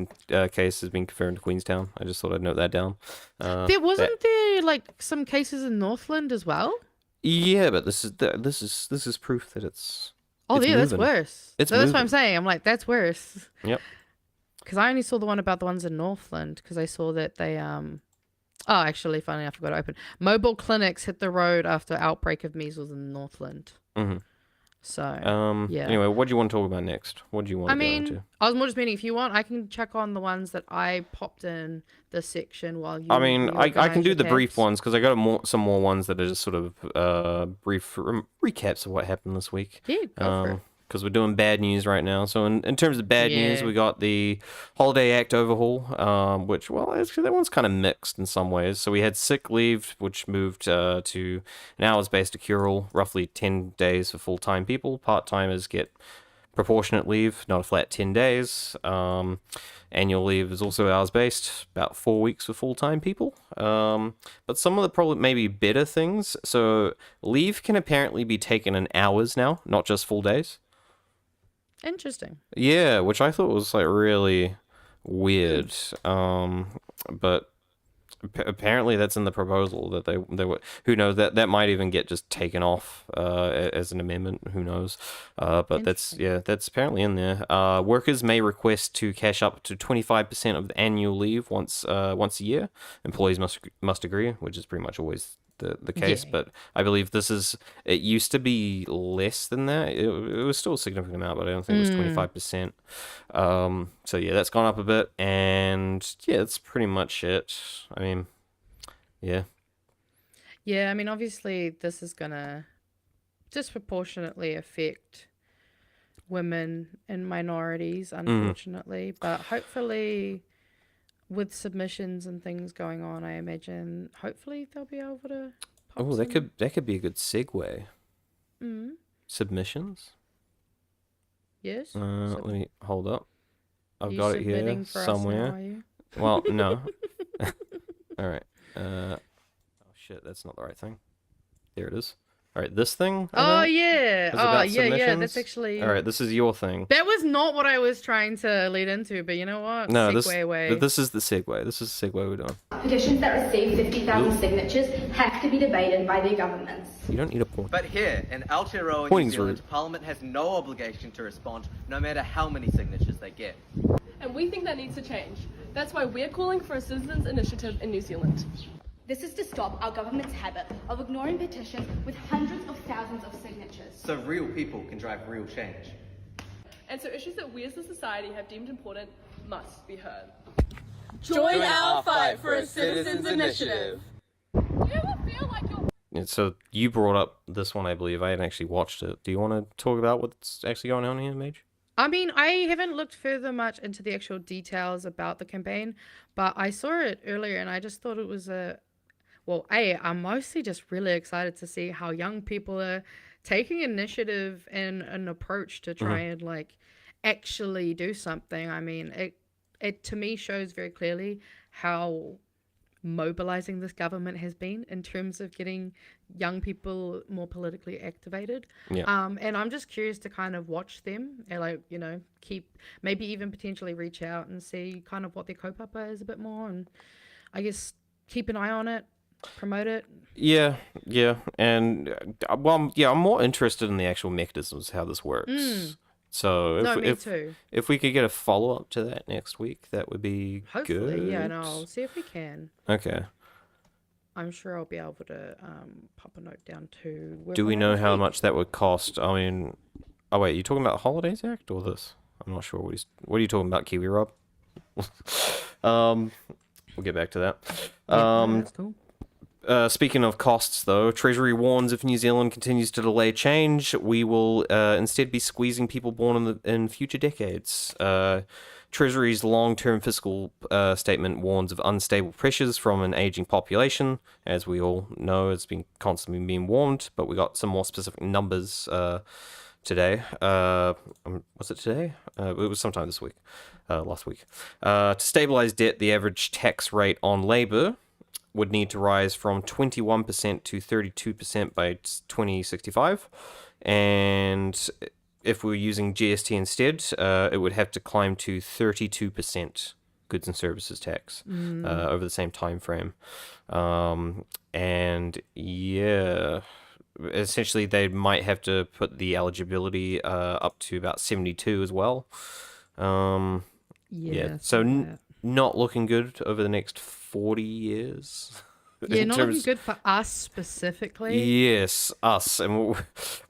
case has been confirmed in Queenstown. I just thought I'd note that down. There wasn't there like some cases in Northland as well. Yeah, but this is proof that it's. Oh it's yeah, moving. that's worse. That's what I'm saying. I'm like, that's worse. Yep. Because I only saw the one about the ones in Northland because I saw that they Oh, actually, funny, I forgot to open. Mobile clinics hit the road after outbreak of measles in Northland. Mm-hmm. So, yeah. Anyway, what do you want to talk about next? What do you want to go into? I was more just meaning, if you want, I can check on the ones that I popped in this section while you. I mean, I can do the brief ones because I got some more ones that are just sort of brief recaps of what happened this week. Yeah, go for it. Because we're doing bad news right now. So in terms of bad news, we got the Holiday Act overhaul, which, well, actually that one's kind of mixed in some ways. So we had sick leave, which moved to an hours-based accrual, roughly 10 days for full-time people. Part-timers get proportionate leave, not a flat 10 days. Annual leave is also hours-based, about 4 weeks for full-time people. But some of the probably maybe better things. So leave can apparently be taken in hours now, not just full days. Interesting. Yeah, which I thought was like really weird. But apparently that's in the proposal that they were. Who knows, that might even get just taken off as an amendment. Who knows? But that's apparently in there. Workers may request to cash up to 25% of the annual leave once a year. Employees must agree, which is pretty much always the case, but I believe it used to be less than that. It was still a significant amount, but I don't think it was 25%. So yeah, that's gone up a bit, and yeah, that's pretty much it. I mean, yeah. Yeah, I mean, obviously this is gonna disproportionately affect women and minorities, unfortunately, but hopefully with submissions and things going on, I imagine hopefully they'll be able to that could be a good segue. Submissions? Yes. Let me hold up. I've you got it here submitting for somewhere. us now, are you? Well, no. All right. Oh shit, that's not the right thing. There it is. All right, this thing. Oh yeah. Oh yeah. That's actually. All right, this is your thing. That was not what I was trying to lead into, but you know what? No, Segue away. this is the segue. This is the segue we're doing. Petitions that receive 50,000 signatures have to be debated by their governments. You don't need a point. But here, in Aotearoa, New Zealand, Parliament has no obligation to respond, no matter how many signatures they get. And we think that needs to change. That's why we're calling for a citizens' initiative in New Zealand. This is to stop our government's habit of ignoring petitions with hundreds of thousands of signatures. So real people can drive real change. And so issues that we as a society have deemed important must be heard. Join our fight for a citizens' initiative. Do you ever feel like you're... So you brought up this one, I believe. I hadn't actually watched it. Do you want to talk about what's actually going on here, Mage? I mean, I haven't looked further much into the actual details about the campaign, but I saw it earlier and I just thought it was I'm mostly just really excited to see how young people are taking initiative and an approach to try and like actually do something. I mean, it to me shows very clearly how mobilizing this government has been in terms of getting young people more politically activated. And I'm just curious to kind of watch them and like, you know, maybe even potentially reach out and see kind of what their kaupapa is a bit more, and I guess keep an eye on it. Promote it. Yeah, and I'm more interested in the actual mechanisms, how this works. So if we could get a follow up to that next week, that would be hopefully good. Yeah, and I'll see if we can. Okay. I'm sure I'll be able to pop a note down to. Do we know how much that would cost? I mean, oh wait, you talking about the Holidays Act or this? I'm not sure what are you talking about, Kiwi Rob? We'll get back to that. That's cool. Speaking of costs, though, Treasury warns if New Zealand continues to delay change, we will instead be squeezing people born in future decades. Treasury's long-term fiscal statement warns of unstable pressures from an aging population. As we all know, it's been constantly being warned, but we got some more specific numbers today. Was it today? It was sometime this week, last week. To stabilize debt, the average tax rate on labour would need to rise from 21% to 32% by 2065. And if we were using GST instead, it would have to climb to 32% goods and services tax over the same time frame. And yeah, essentially they might have to put the eligibility up to about 72 as well. So not looking good over the next 40 years. Yeah, not looking good for us specifically. Yes, us. And when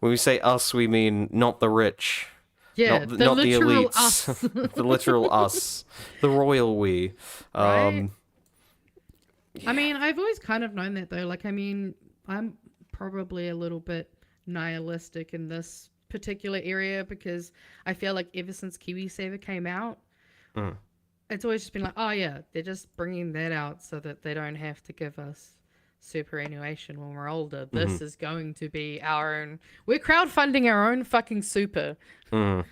we say us, we mean not the rich. Yeah, not the the literal elites. us. The literal us. The royal we. Right? I mean, I've always kind of known that though. Like, I mean, I'm probably a little bit nihilistic in this particular area because I feel like ever since KiwiSaver came out, it's always just been like, oh yeah, they're just bringing that out so that they don't have to give us superannuation when we're older. This is going to be our own. We're crowdfunding our own fucking super. Yeah.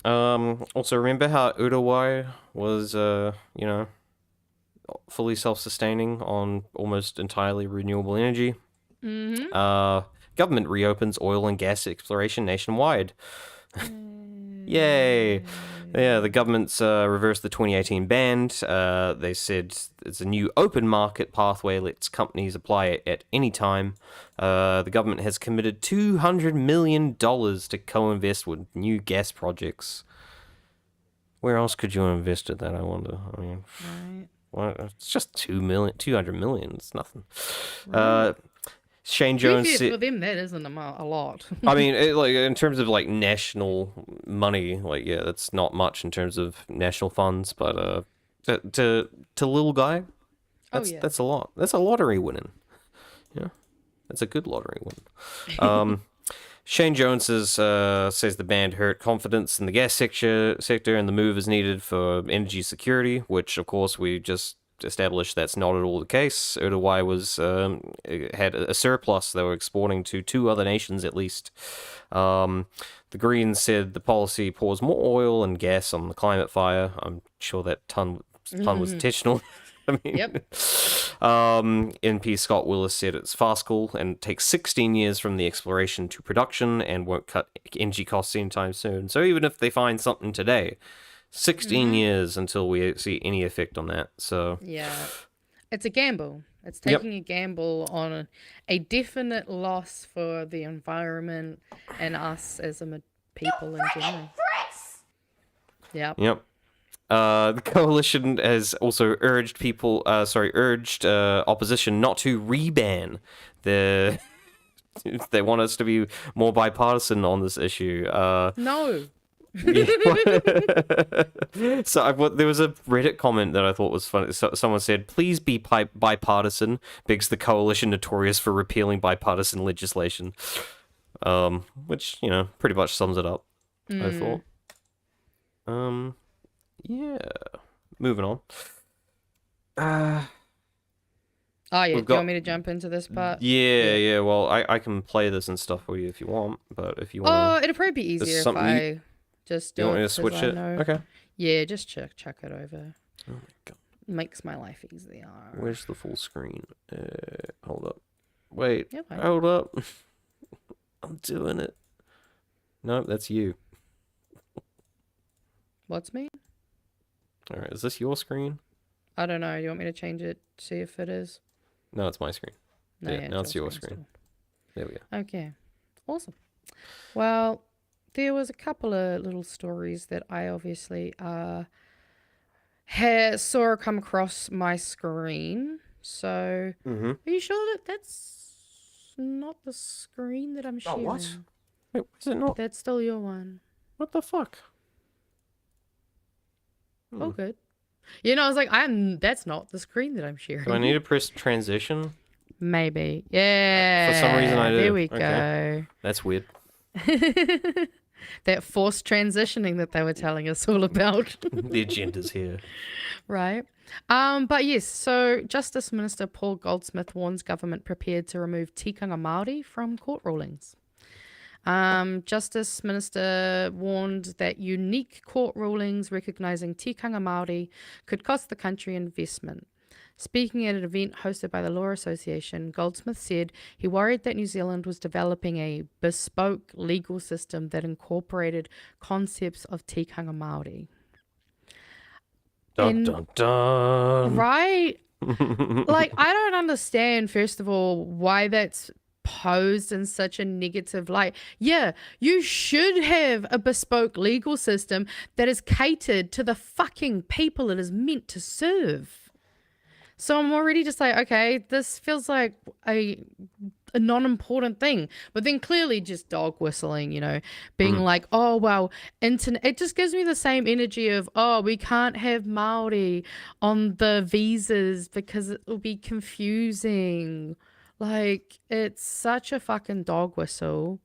Also, remember how Aotearoa was, fully self-sustaining on almost entirely renewable energy? Government reopens oil and gas exploration nationwide. Yay! Yeah, the government's reversed the 2018 ban. They said it's a new open market pathway, lets companies apply it at any time. The government has committed $200 million to co-invest with new gas projects. Where else could you invest at that, I wonder? I mean, well, it's just $200 million. It's nothing. Right. Shane Jones said, for them, that isn't a lot. I mean, in terms of like national money, that's not much in terms of national funds. But to little guy, that's a lot. That's a lottery winning. Yeah, that's a good lottery win. Shane Jones says the ban hurt confidence in the gas sector, and the move is needed for energy security, which of course we just established that's not at all the case. Aotearoa had a surplus they were exporting to 2 other nations at least. The Greens said the policy pours more oil and gas on the climate fire. I'm sure that pun was intentional. I mean, MP Scott Willis said it's farcical and takes 16 years from the exploration to production and won't cut energy costs anytime soon. So even if they find something today, 16 years until we see any effect on that. So yeah, it's a gamble. It's taking a gamble on a definite loss for the environment and us as a people in general. Yep. The coalition has also urged opposition not to reban the. They want us to be more bipartisan on this issue. No. So there was a Reddit comment that I thought was funny. Someone said, "Please be bipartisan," begs the coalition notorious for repealing bipartisan legislation. Which pretty much sums it up. I thought. Yeah. Moving on. Oh yeah, do you want me to jump into this part? Yeah. Well, I can play this and stuff for you if you want, but if you want, oh, it'd probably be easier if I just do you want it. Me to switch it? Okay. Yeah, just chuck it over. Oh my god. Makes my life easier. Where's the full screen? Hold up. Wait. Yep, hold up. I'm doing it. Nope, that's you. What's me? All right, is this your screen? I don't know. Do you want me to change it? See if it is. No, it's my screen. No, yeah, now it's your screen. There we go. Okay, awesome. Well, there was a couple of little stories that I obviously saw come across my screen. So, are you sure that that's not the screen that I'm sharing? Oh, what? Wait, is it not? That's still your one. What the fuck? Oh, good. I was like, that's not the screen that I'm sharing. Do I need to press transition? Maybe. Yeah. For some reason I do. There we go. That's weird. That forced transitioning that they were telling us all about. The agenda's here. Right. But yes, so Justice Minister Paul Goldsmith warns government prepared to remove Tikanga Māori from court rulings. Justice Minister warned that unique court rulings recognising Tikanga Māori could cost the country investment. Speaking at an event hosted by the Law Association, Goldsmith said he worried that New Zealand was developing a bespoke legal system that incorporated concepts of Tikanga Māori. Dun, dun, dun. Right? Like, I don't understand, first of all, why that's posed in such a negative light. Yeah, you should have a bespoke legal system that is catered to the fucking people it is meant to serve. So I'm already just like, okay, this feels like a non-important thing. But then clearly just dog whistling, you know, being like, oh, well, it just gives me the same energy of, oh, we can't have Māori on the visas because it will be confusing. Like, it's such a fucking dog whistle,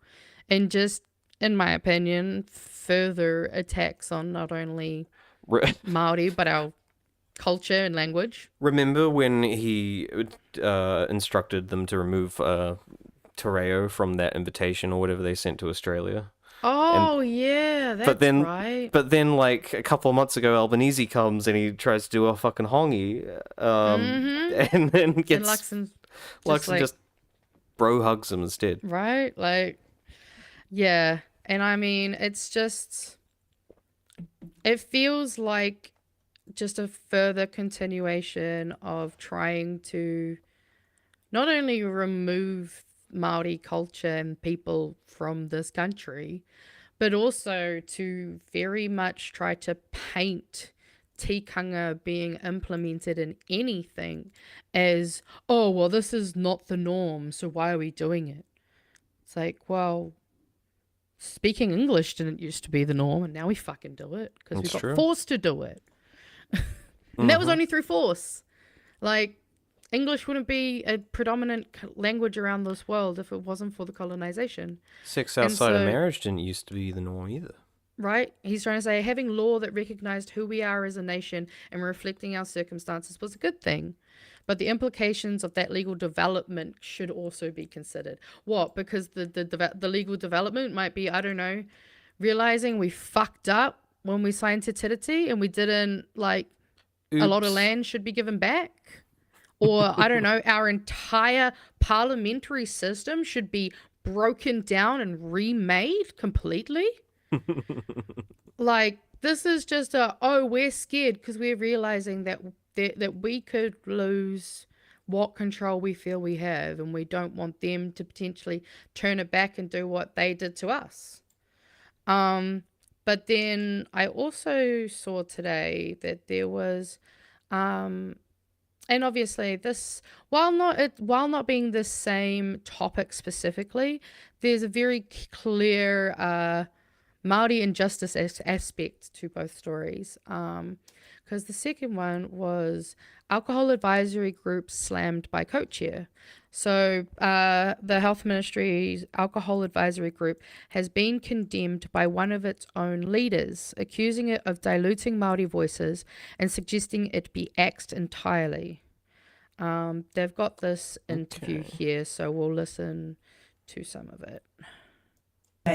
and just, in my opinion, further attacks on not only Māori, but our culture and language. Remember when he instructed them to remove Te from that invitation or whatever they sent to Australia? Oh, yeah, that's right. But then, like, a couple of months ago, Albanese comes and he tries to do a fucking hongi, and then gets... And Luxon just bro hugs him instead. Right? Like, yeah. And I mean, it's just... It feels like just a further continuation of trying to not only remove Māori culture and people from this country, but also to very much try to paint tikanga being implemented in anything as, oh, well, this is not the norm, so why are we doing it? It's like, well, speaking English didn't used to be the norm, and now we fucking do it because we got forced to do it. And that was only through force. Like, English wouldn't be a predominant language around this world if it wasn't for the colonization. Sex outside of marriage didn't used to be the norm either. Right? He's trying to say having law that recognized who we are as a nation and reflecting our circumstances was a good thing. But the implications of that legal development should also be considered. What? Because the legal development might be, I don't know, realizing we fucked up when we signed Te Tiriti and we didn't, like, a lot of land should be given back. Or, I don't know, our entire parliamentary system should be broken down and remade completely. Like, this is just we're scared because we're realizing that we could lose what control we feel we have, and we don't want them to potentially turn it back and do what they did to us. But then I also saw today that there was, and obviously this, while not being the same topic specifically, there's a very clear Māori injustice aspect to both stories. Because the second one was alcohol advisory group slammed by co-chair. So the Health Ministry's alcohol advisory group has been condemned by one of its own leaders, accusing it of diluting Māori voices and suggesting it be axed entirely. They've got this interview here, so we'll listen to some of it.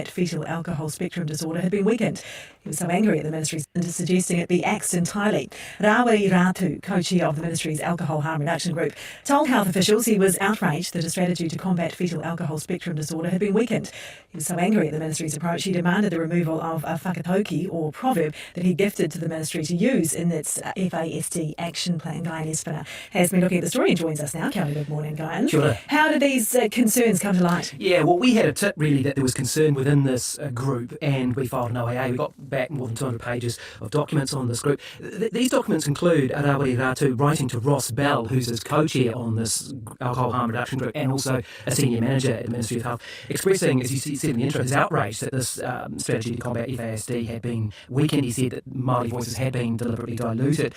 Fetal alcohol spectrum disorder had been weakened. He was so angry at the ministry into suggesting it be axed entirely. Rawiri Ratu, co-chair of the ministry's alcohol harm reduction group, told health officials he was outraged that a strategy to combat fetal alcohol spectrum disorder had been weakened. He was so angry at the ministry's approach, he demanded the removal of a whakatauki, or proverb, that he gifted to the ministry to use in its FASD action plan. Guyan Espina has been looking at the story and joins us now. Kelly, good morning, Guyan. Sure. How did these concerns come to light? Yeah, well, we had a tip, really, that there was concern within this group, and we filed an OAA. We got back more than 200 pages of documents on this group. These documents include Rawiri Ratu writing to Ross Bell, who's his co-chair on this alcohol harm reduction group, and also a senior manager at the Ministry of Health, expressing, as you said in the intro, his outrage that this strategy to combat FASD had been weakened. He said that Māori voices had been deliberately diluted.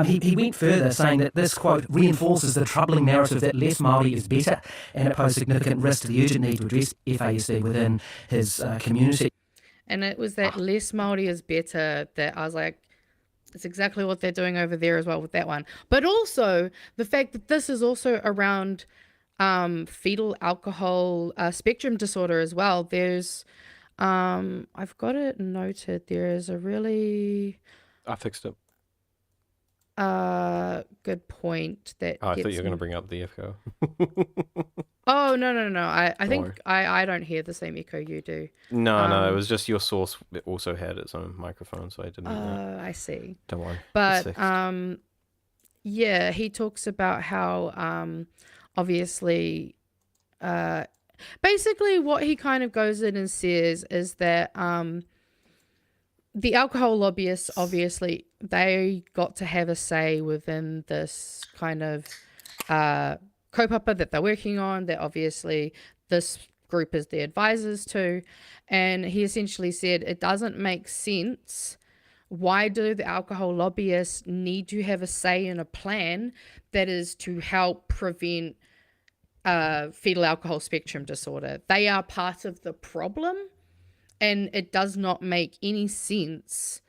He went further, saying that this, quote, reinforces the troubling narrative that less Māori is better, and it posed significant risk to the urgent need to address FASD within his community. And it was that less Māori is better that I was like, it's exactly what they're doing over there as well with that one. But also the fact that this is also around fetal alcohol spectrum disorder as well. There's, I've got it noted, there is a really... I fixed it. Good point. That I thought you were going to bring up the echo. Oh, no. I think I don't hear the same echo you do. No, it was just your source. It also had its own microphone, so I didn't know. I see. Don't worry. But yeah, he talks about how obviously Basically, what he kind of goes in and says is that the alcohol lobbyists, obviously, they got to have a say within this kind of kaupapa that they're working on, that obviously this group is the advisors to. And he essentially said it doesn't make sense. Why do the alcohol lobbyists need to have a say in a plan that is to help prevent fetal alcohol spectrum disorder? They are part of the problem, and it does not make any sense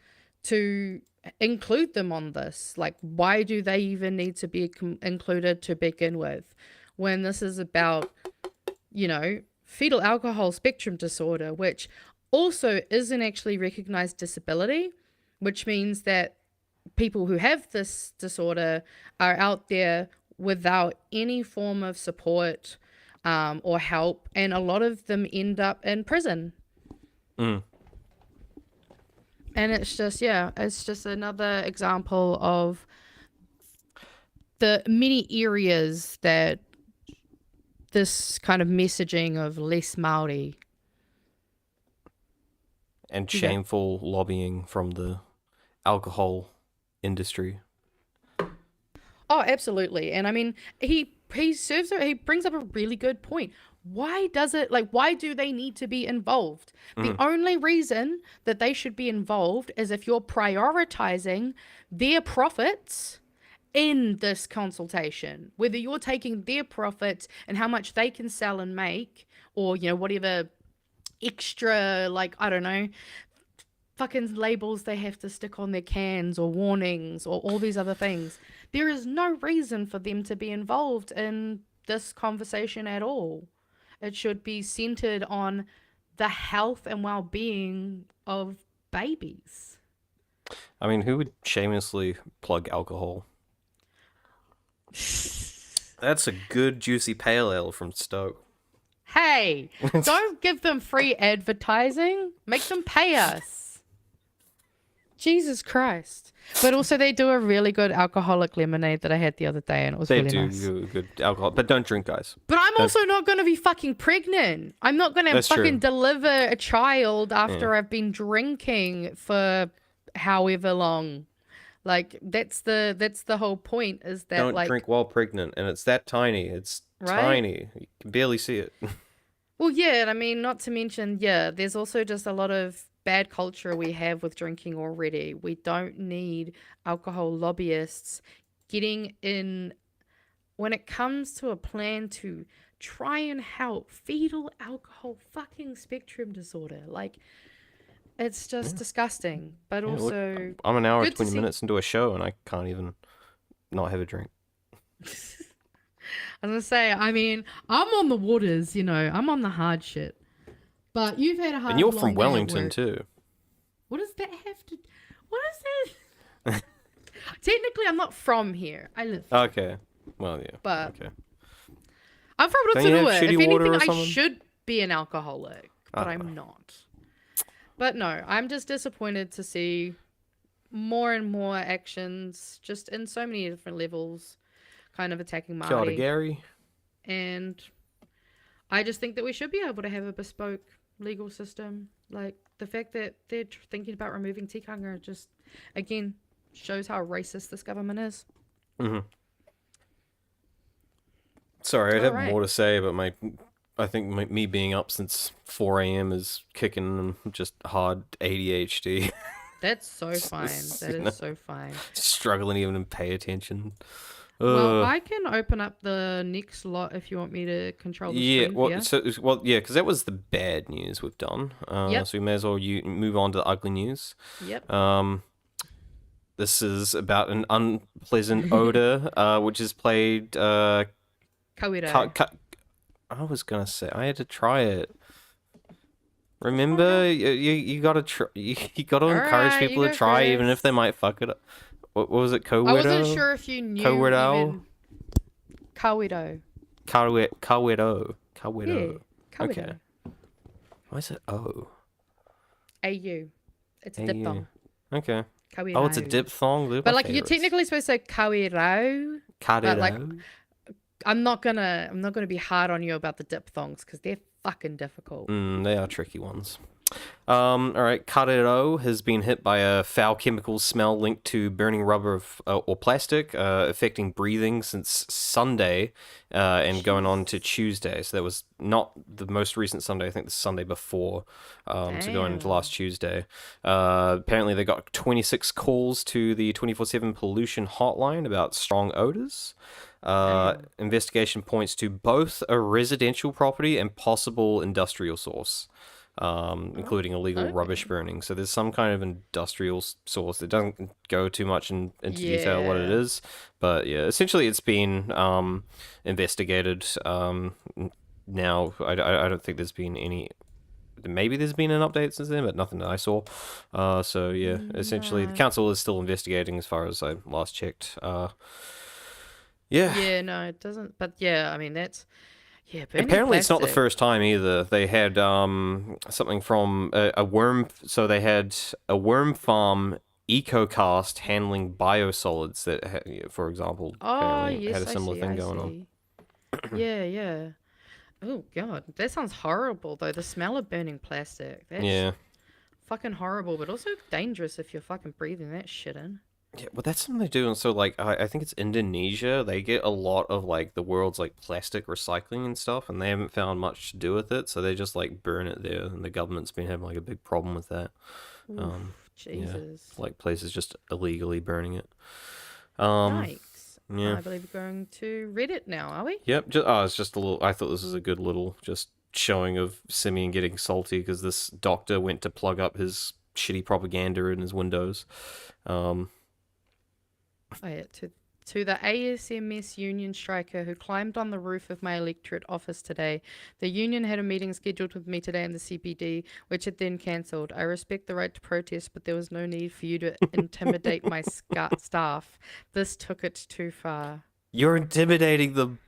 to include them on this. Like, why do they even need to be included to begin with, when this is about, you know, fetal alcohol spectrum disorder, which also isn't actually recognized disability, which means that people who have this disorder are out there without any form of support or help, and a lot of them end up in prison. And it's just, yeah, it's just another example of the many areas that this kind of messaging of less Māori and shameful lobbying from the alcohol industry. Oh, absolutely. And I mean, he brings up a really good point. Why do they need to be involved? The only reason that they should be involved is if you're prioritizing their profits in this consultation, whether you're taking their profits and how much they can sell and make, or, you know, whatever extra, like, I don't know, fucking labels they have to stick on their cans or warnings or all these other things. There is no reason for them to be involved in this conversation at all. It should be centered on the health and well-being of babies. I mean, who would shamelessly plug alcohol? That's a good juicy pale ale from Stoke. Hey, don't give them free advertising. Make them pay us. Jesus Christ. But also they do a really good alcoholic lemonade that I had the other day, and it was really nice. They do good alcohol, but don't drink, guys. But I'm also not going to be fucking pregnant. I'm not going to fucking deliver a child after I've been drinking for however long. Like, that's the whole point, is that, don't like, drink while pregnant, and it's that tiny. It's tiny. You can barely see it. Well, yeah, and I mean, not to mention, yeah, there's also just a lot of bad culture we have with drinking already. We don't need alcohol lobbyists getting in when it comes to a plan to try and help fetal alcohol fucking spectrum disorder. Like, it's just disgusting. But also, look, I'm an hour and 20 minutes into a show and I can't even not have a drink. I was gonna say, I mean, I'm on the waters, you know, I'm on the hard shit. But you've had a hard. And you're from Wellington too. What does that have to? What is that? Technically, I'm not from here. I live here. Okay. Well, yeah. But okay. I'm from Rotorua. If anything, I should be an alcoholic, but I'm not. But no, I'm just disappointed to see more and more actions, just in so many different levels, kind of attacking Māori. Kia ora, Gary. And I just think that we should be able to have a bespoke legal system. Like, the fact that they're thinking about removing tikanga just, again, shows how racist this government is. Sorry, I'd have more to say, but I think me being up since 4 a.m. is kicking just hard ADHD. That's so fine. That is so fine. Struggling even to pay attention. Well, I can open up the next lot if you want me to control the screen. Because that was the bad news we've done. So we may as well move on to the ugly news. Yep. This is about an unpleasant odor, which is played. Kawira. I was gonna say I had to try it. Remember, you gotta try. You gotta encourage people to try, even if they might fuck it up. What was it? Kawiro? I wasn't sure if you knew. Kawiro. Kawiro. Kawiro. Yeah, okay. Why is it O? AU. It's a diphthong. Okay. Kawiro. Oh, it's a diphthong. But like, you're technically supposed to say kawiro. Kariro. Like, I'm not gonna be hard on you about the diphthongs because they're fucking difficult. They are tricky ones. All right, Karero has been hit by a foul chemical smell linked to burning rubber or plastic, affecting breathing since Sunday and going on to Tuesday. So that was not the most recent Sunday, I think the Sunday before, to go into last Tuesday. Apparently they got 26 calls to the 24/7 pollution hotline about strong odors. Investigation points to both a residential property and possible industrial source. Including illegal rubbish burning. So there's some kind of industrial source. It doesn't go too much into detail what it is, but yeah, essentially it's been investigated. Now I don't think there's been any. Maybe there's been an update since then, but nothing that I saw. So yeah, essentially the council is still investigating as far as I last checked. Yeah, no, it doesn't. But yeah, I mean that's. Yeah, apparently it's not the first time either. They had something from a worm. So they had a worm farm EcoCast handling biosolids that, for example, apparently had a similar thing going on. Yeah. Oh god, that sounds horrible though. The smell of burning plastic. That's fucking horrible, but also dangerous if you're fucking breathing that shit in. Yeah, well, that's something they do. And so, like, I think it's Indonesia. They get a lot of, like, the world's, like, plastic recycling and stuff, and they haven't found much to do with it, so they just, like, burn it there, and the government's been having, like, a big problem with that. Jesus. Yeah, like, places just illegally burning it. Yikes. Yeah. I believe we're going to Reddit now, are we? Yep. It's just a little... I thought this was a good little just showing of Simeon getting salty because this doctor went to plug up his shitty propaganda in his windows. To the ASMS union striker who climbed on the roof of my electorate office today. The union had a meeting scheduled with me today in the CPD, which it then cancelled. I respect the right to protest, but there was no need for you to intimidate my staff. This took it too far. You're intimidating them.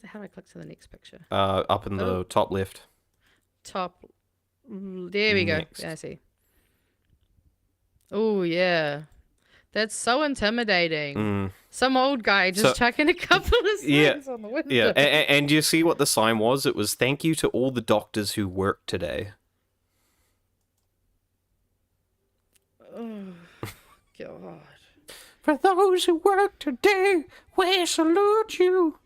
How do I click to the next picture? Up in the top left. There we go. Yeah, I see. Oh, yeah. That's so intimidating. Some old guy just chucking a couple of signs on the window. Yeah, and you see what the sign was? It was, "Thank you to all the doctors who worked today." Oh, God. For those who work today, we salute you.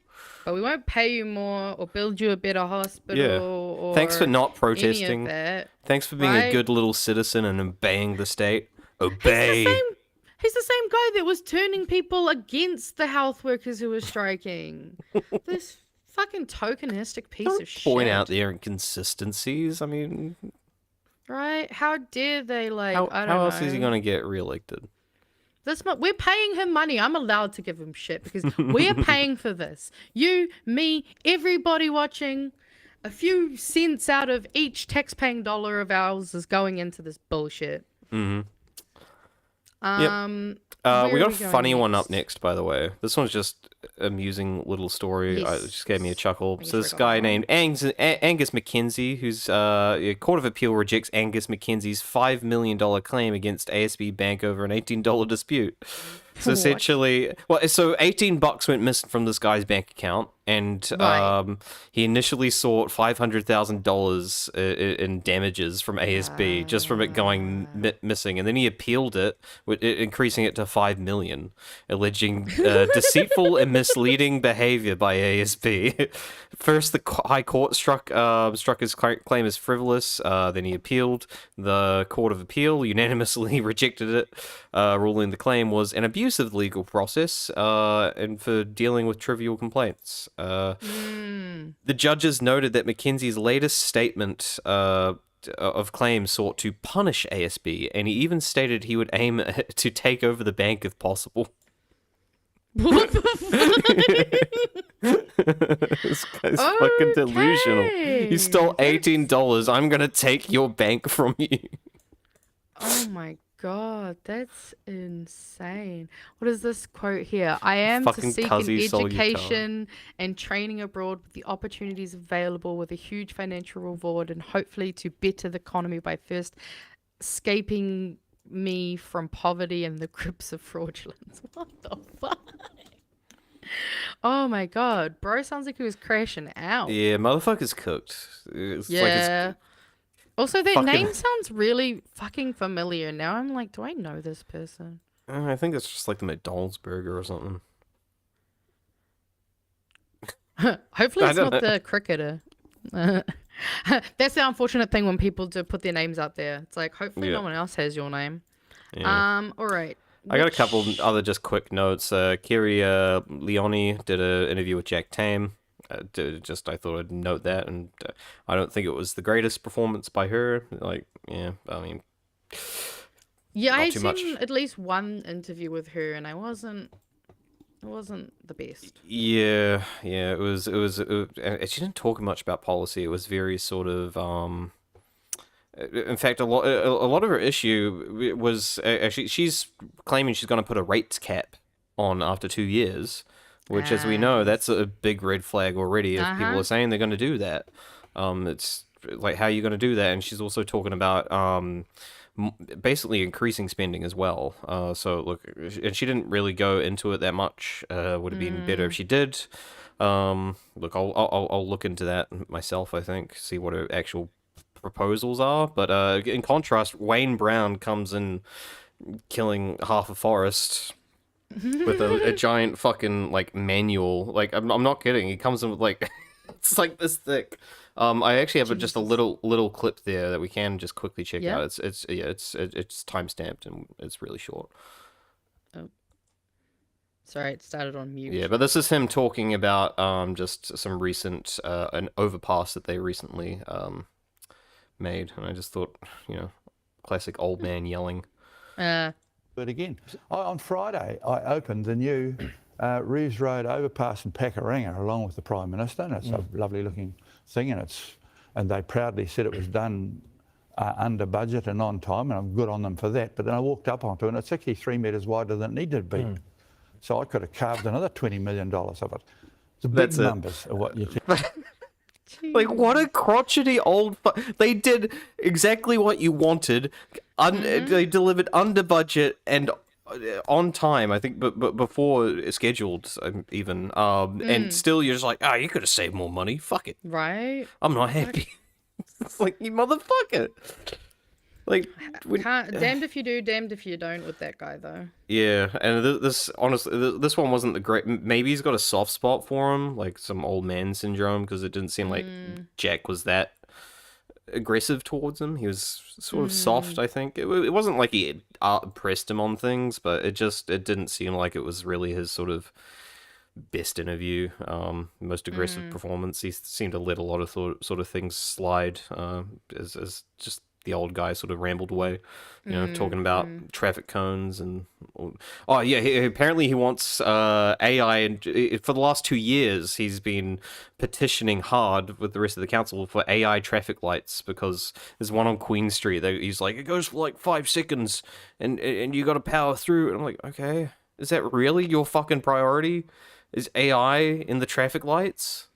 But we won't pay you more or build you a better hospital or thanks for not protesting. any of that, Thanks for being a good little citizen and obeying the state. Obey. He's the same guy that was turning people against the health workers who were striking. This fucking tokenistic piece of shit. Point out their inconsistencies. I mean, right? How dare they? Like, how I don't know. else is he gonna get reelected? We're paying him money. I'm allowed to give him shit because we're paying for this. You, me, everybody watching. A few cents out of each tax-paying dollar of ours is going into this bullshit. Mm-hmm. We got a funny one up next, by the way. This one's just amusing little story. It just gave me a chuckle. So this guy named Angus McKenzie, who's Court of Appeal rejects Angus McKenzie's $5 million claim against ASB Bank over an $18 dispute. So essentially, so $18 went missing from this guy's bank account, and he initially sought $500,000 in damages from ASB just from it going missing, and then he appealed it, increasing it to $5 million, alleging deceitful and misleading behavior by ASB. First, the High Court struck his claim as frivolous. Then he appealed. The Court of Appeal unanimously rejected it, ruling the claim was an abuse of the legal process and for dealing with trivial complaints. The judges noted that McKenzie's latest statement of claim sought to punish ASB, and he even stated he would aim to take over the bank if possible. What the fuck? This guy's fucking delusional. You stole $18. I'm gonna take your bank from you. Oh my god, that's insane. What is this quote here? I am Fucking to seek an Cuzzy sold your education and training abroad with the opportunities available with a huge financial reward and hopefully to better the economy by first escaping me from poverty and the grips of fraudulence. What the fuck? Oh my god, bro sounds like he was crashing out. Yeah, motherfucker's cooked. It's Yeah. like it's Also, that fucking- name sounds really fucking familiar. Now I'm like, do I know this person? I think it's just like the McDonald's burger or something. Hopefully I it's don't not know. the cricketer. That's the unfortunate thing when people do put their names out there. It's like, hopefully Yeah. no one else has your name. Yeah. All right. I got a couple other just quick notes. Kiri Leone did an interview with Jack Tame. I thought I'd note that, and I don't think it was the greatest performance by her. Like, yeah, I mean, Yeah, not I've too seen much. at least one interview with her, and it wasn't the best. Yeah, it was, and she didn't talk much about policy. It was very sort of, in fact, a lot of her issue was actually she's claiming she's going to put a rates cap on after 2 years, which, as we know, that's a big red flag already. If people are saying they're going to do that, it's like, how are you going to do that? And she's also talking about basically increasing spending as well. So look, and she didn't really go into it that much. Would have been better if she did. Look, I'll look into that myself. I think, see what her actual proposals are. But in contrast, Wayne Brown comes in killing half a forest with a giant fucking like manual. Like, I'm not kidding. He comes in with like it's like this thick. I actually have just a little clip there that we can just quickly check out. It's time stamped and it's really short. Oh. Sorry, it started on mute. Yeah, but this is him talking about just some recent an overpass that they recently made, and I just thought, classic old man yelling. But again, on Friday, I opened the new Reeves Road overpass in Pakuranga along with the Prime Minister, and it's a lovely looking thing, and they proudly said it was done under budget and on time, and I'm good on them for that. But then I walked up onto it, and it's actually 3 metres wider than it needed to be. So I could have carved another $20 million of it. The big numbers are what you think. Like, what a crotchety old... They did exactly what you wanted. They delivered under budget and on time, I think, but before scheduled, even. And still, you're just like, you could have saved more money. Fuck it. Right? I'm not happy. It's like, you motherfucker. Like, damned if you do, damned if you don't with that guy, though. Yeah, and this honestly, this one wasn't the great. Maybe he's got a soft spot for him, like some old man syndrome, because it didn't seem like Jack was that aggressive towards him. He was sort of soft, I think. It wasn't like he pressed him on things, but it didn't seem like it was really his sort of best interview, most aggressive performance. He seemed to let a lot of sort of things slide, as just the old guy sort of rambled away, talking about traffic cones and... apparently he wants AI, and for the last 2 years he's been petitioning hard with the rest of the council for AI traffic lights, because there's one on Queen Street that he's like, it goes for like 5 seconds and you got to power through, and I'm like, okay, is that really your fucking priority? Is AI in the traffic lights?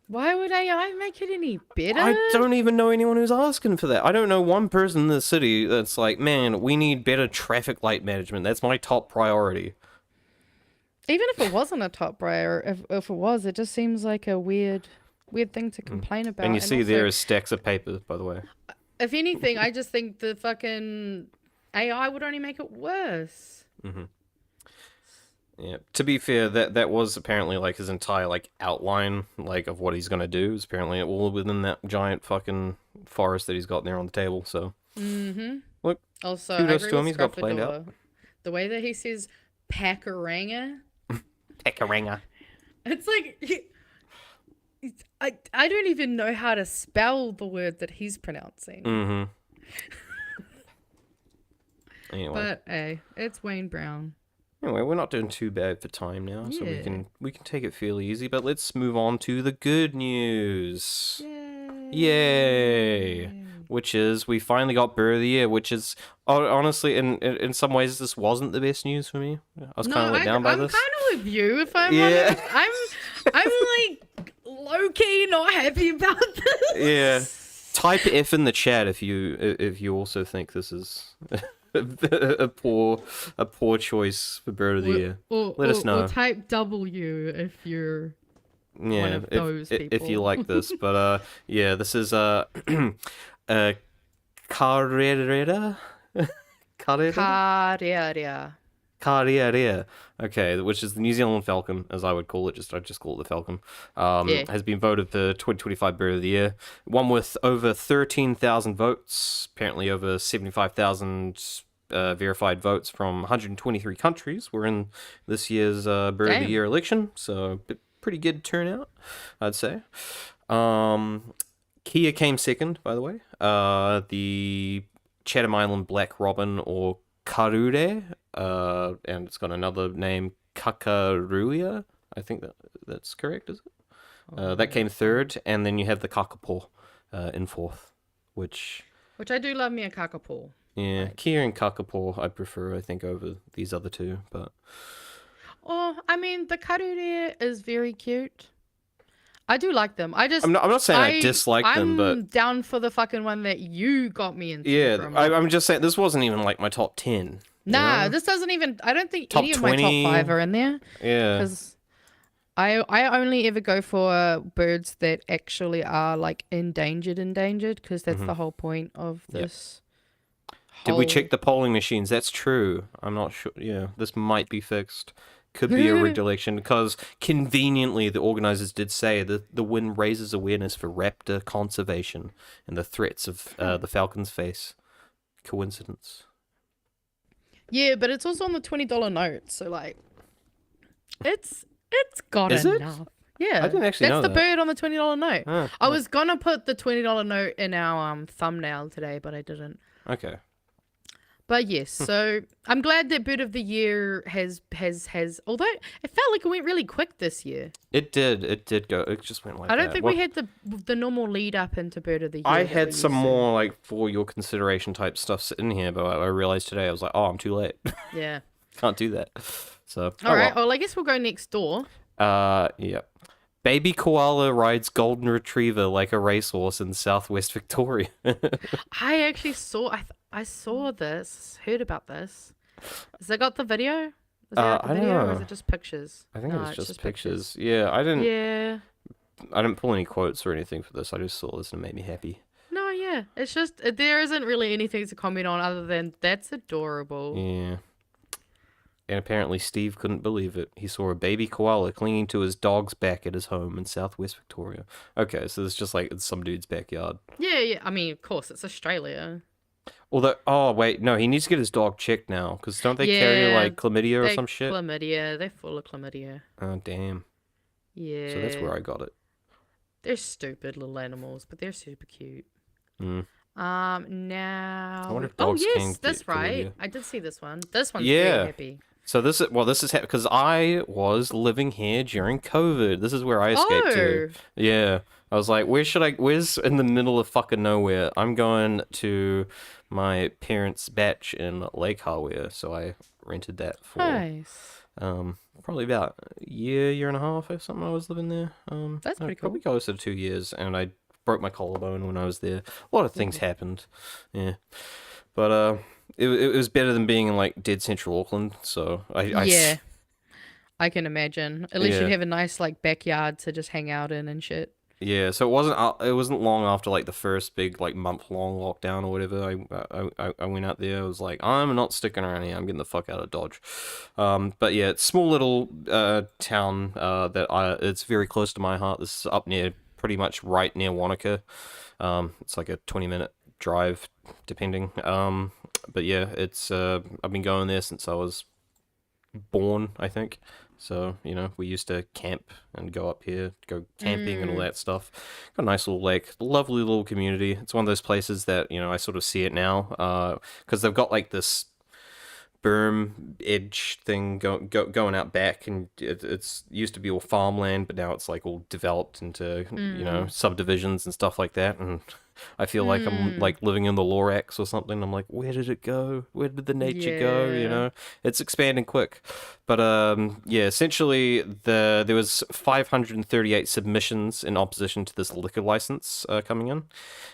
Why would AI make it any better? I don't even know anyone who's asking for that. I don't know one person in the city that's like, man, we need better traffic light management. That's my top priority. Even if it wasn't a top priority, if it was, it just seems like a weird thing to complain about. And you see also, there is stacks of paper, by the way. If anything, I just think the fucking AI would only make it worse. Mm-hmm. Yeah. To be fair, that was apparently like his entire like outline, like of what he's gonna do. Is apparently all within that giant fucking forest that he's got there on the table. So, look, Also, kudos I agree to him. with He's got planned Scruffador. out. The way that he says Pakuranga, Pakuranga. it's like I don't even know how to spell the word that he's pronouncing. Mm-hmm. Anyway. But hey, it's Wayne Brown. Anyway, we're not doing too bad for time now, so Yeah. we can take it fairly easy. But let's move on to the good news. Yay! Which is we finally got Bird of the Year, which is honestly, in some ways, this wasn't the best news for me. I was kind of let down by this. I'm kind of with you. If I'm Yeah. honest, I'm like low key not happy about this. Yeah. Type F in the chat if you also think this is a poor choice for bird of the year. Let us know. Or type W if you're one Yeah, of those if people. you like this, but yeah, this is Carrera. Carrera. Okay, which is the New Zealand falcon, as I would call it. I just call it the falcon. Has been voted the 2025 Bird of the Year. One with over 13,000 votes. Apparently, over 75,000 verified votes from 123 countries were in this year's Bird of the Year election. So, pretty good turnout, I'd say. Kia came second, by the way. The Chatham Island Black Robin, or Karure, and it's got another name, Kakaruia. I think that's correct, is it? That came third, and then you have the Kakapo in fourth, which I do love me a kakapo. Yeah, Kia and Kakapo I prefer, I think, over these other two, but... Oh, I mean, the Karure is very cute. I do like them. I'm not saying I dislike them, but I'm down for the fucking one that you got me into. Yeah, I'm just saying this wasn't even like my top 10. Nah, this doesn't even. I don't think Top any 20, of my top 5 are in there. Yeah, because I only ever go for birds that actually are like endangered, because that's the whole point of this. Did we check the polling machines? That's true. I'm not sure. Yeah, this might be fixed. Could be a rigged election, because conveniently the organizers did say that the win raises awareness for raptor conservation and the threats of the falcons face. Coincidence? Yeah, but it's also on the $20 note, so like, it's got Is it? enough. Yeah, I didn't actually know that's the that. bird on the $20 note. Oh, I was gonna put the $20 note in our thumbnail today, but I didn't. Okay. But yes, so I'm glad that Bird of the Year has although it felt like it went really quick this year. It did go. It just went like that. I don't think we had the normal lead up into Bird of the Year. I had some more like for your consideration type stuff sitting here, but I realized today I was like, oh, I'm too late. Yeah. Can't do that. So. All right. Well, I guess we'll go next door. Yeah. Baby koala rides golden retriever like a racehorse in southwest Victoria. I actually saw. I saw this. Heard about this. Has it got the video? Is it I don't know. Or is it just pictures? I think No, it's just pictures. Yeah, I didn't. Yeah. I didn't pull any quotes or anything for this. I just saw this and it made me happy. No, yeah. It's just there isn't really anything to comment on other than that's adorable. Yeah. And apparently Steve couldn't believe it. He saw a baby koala clinging to his dog's back at his home in southwest Victoria. Okay, so it's just like it's some dude's backyard. Yeah. I mean, of course, it's Australia. Although, oh wait, no, he needs to get his dog checked now, because don't they carry like chlamydia or some shit? Chlamydia, they're full of chlamydia. Oh damn. Yeah. So that's where I got it. They're stupid little animals, but they're super cute. Mm. Now. I wonder if dogs can that's get right. chlamydia. I did see this one. This one's very happy. So this is because I was living here during COVID. This is where I escaped to. Yeah. I was like, where's in the middle of fucking nowhere? I'm going to my parents' batch in Lake Hawea, so I rented that for probably about a year and a half or something. I was living there. That's pretty cool. Probably closer to 2 years, and I broke my collarbone when I was there. A lot of things happened. Yeah. But it was better than being in like dead central Auckland, so I can imagine. At least you have a nice like backyard to just hang out in and shit. Yeah, so it wasn't long after like the first big like month-long lockdown or whatever. I went out there. I was like, I'm not sticking around here. I'm getting the fuck out of Dodge. But yeah, it's a small little town it's very close to my heart. This is up near, pretty much right near Wanaka. It's like a 20-minute drive, depending. But yeah, it's I've been going there since I was born, I think. So, you know, we used to camp and go up here, go camping and all that stuff. Got a nice little lake, lovely little community. It's one of those places that, you know, I sort of see it now, because they've got like this berm edge thing going out back, and it's used to be all farmland, but now it's like all developed into, you know, subdivisions and stuff like that, and I feel like I'm like living in the Lorax or something. I'm like, where did it go? Where did the nature go? You know, it's expanding quick. But yeah, essentially there was 538 submissions in opposition to this liquor license coming in,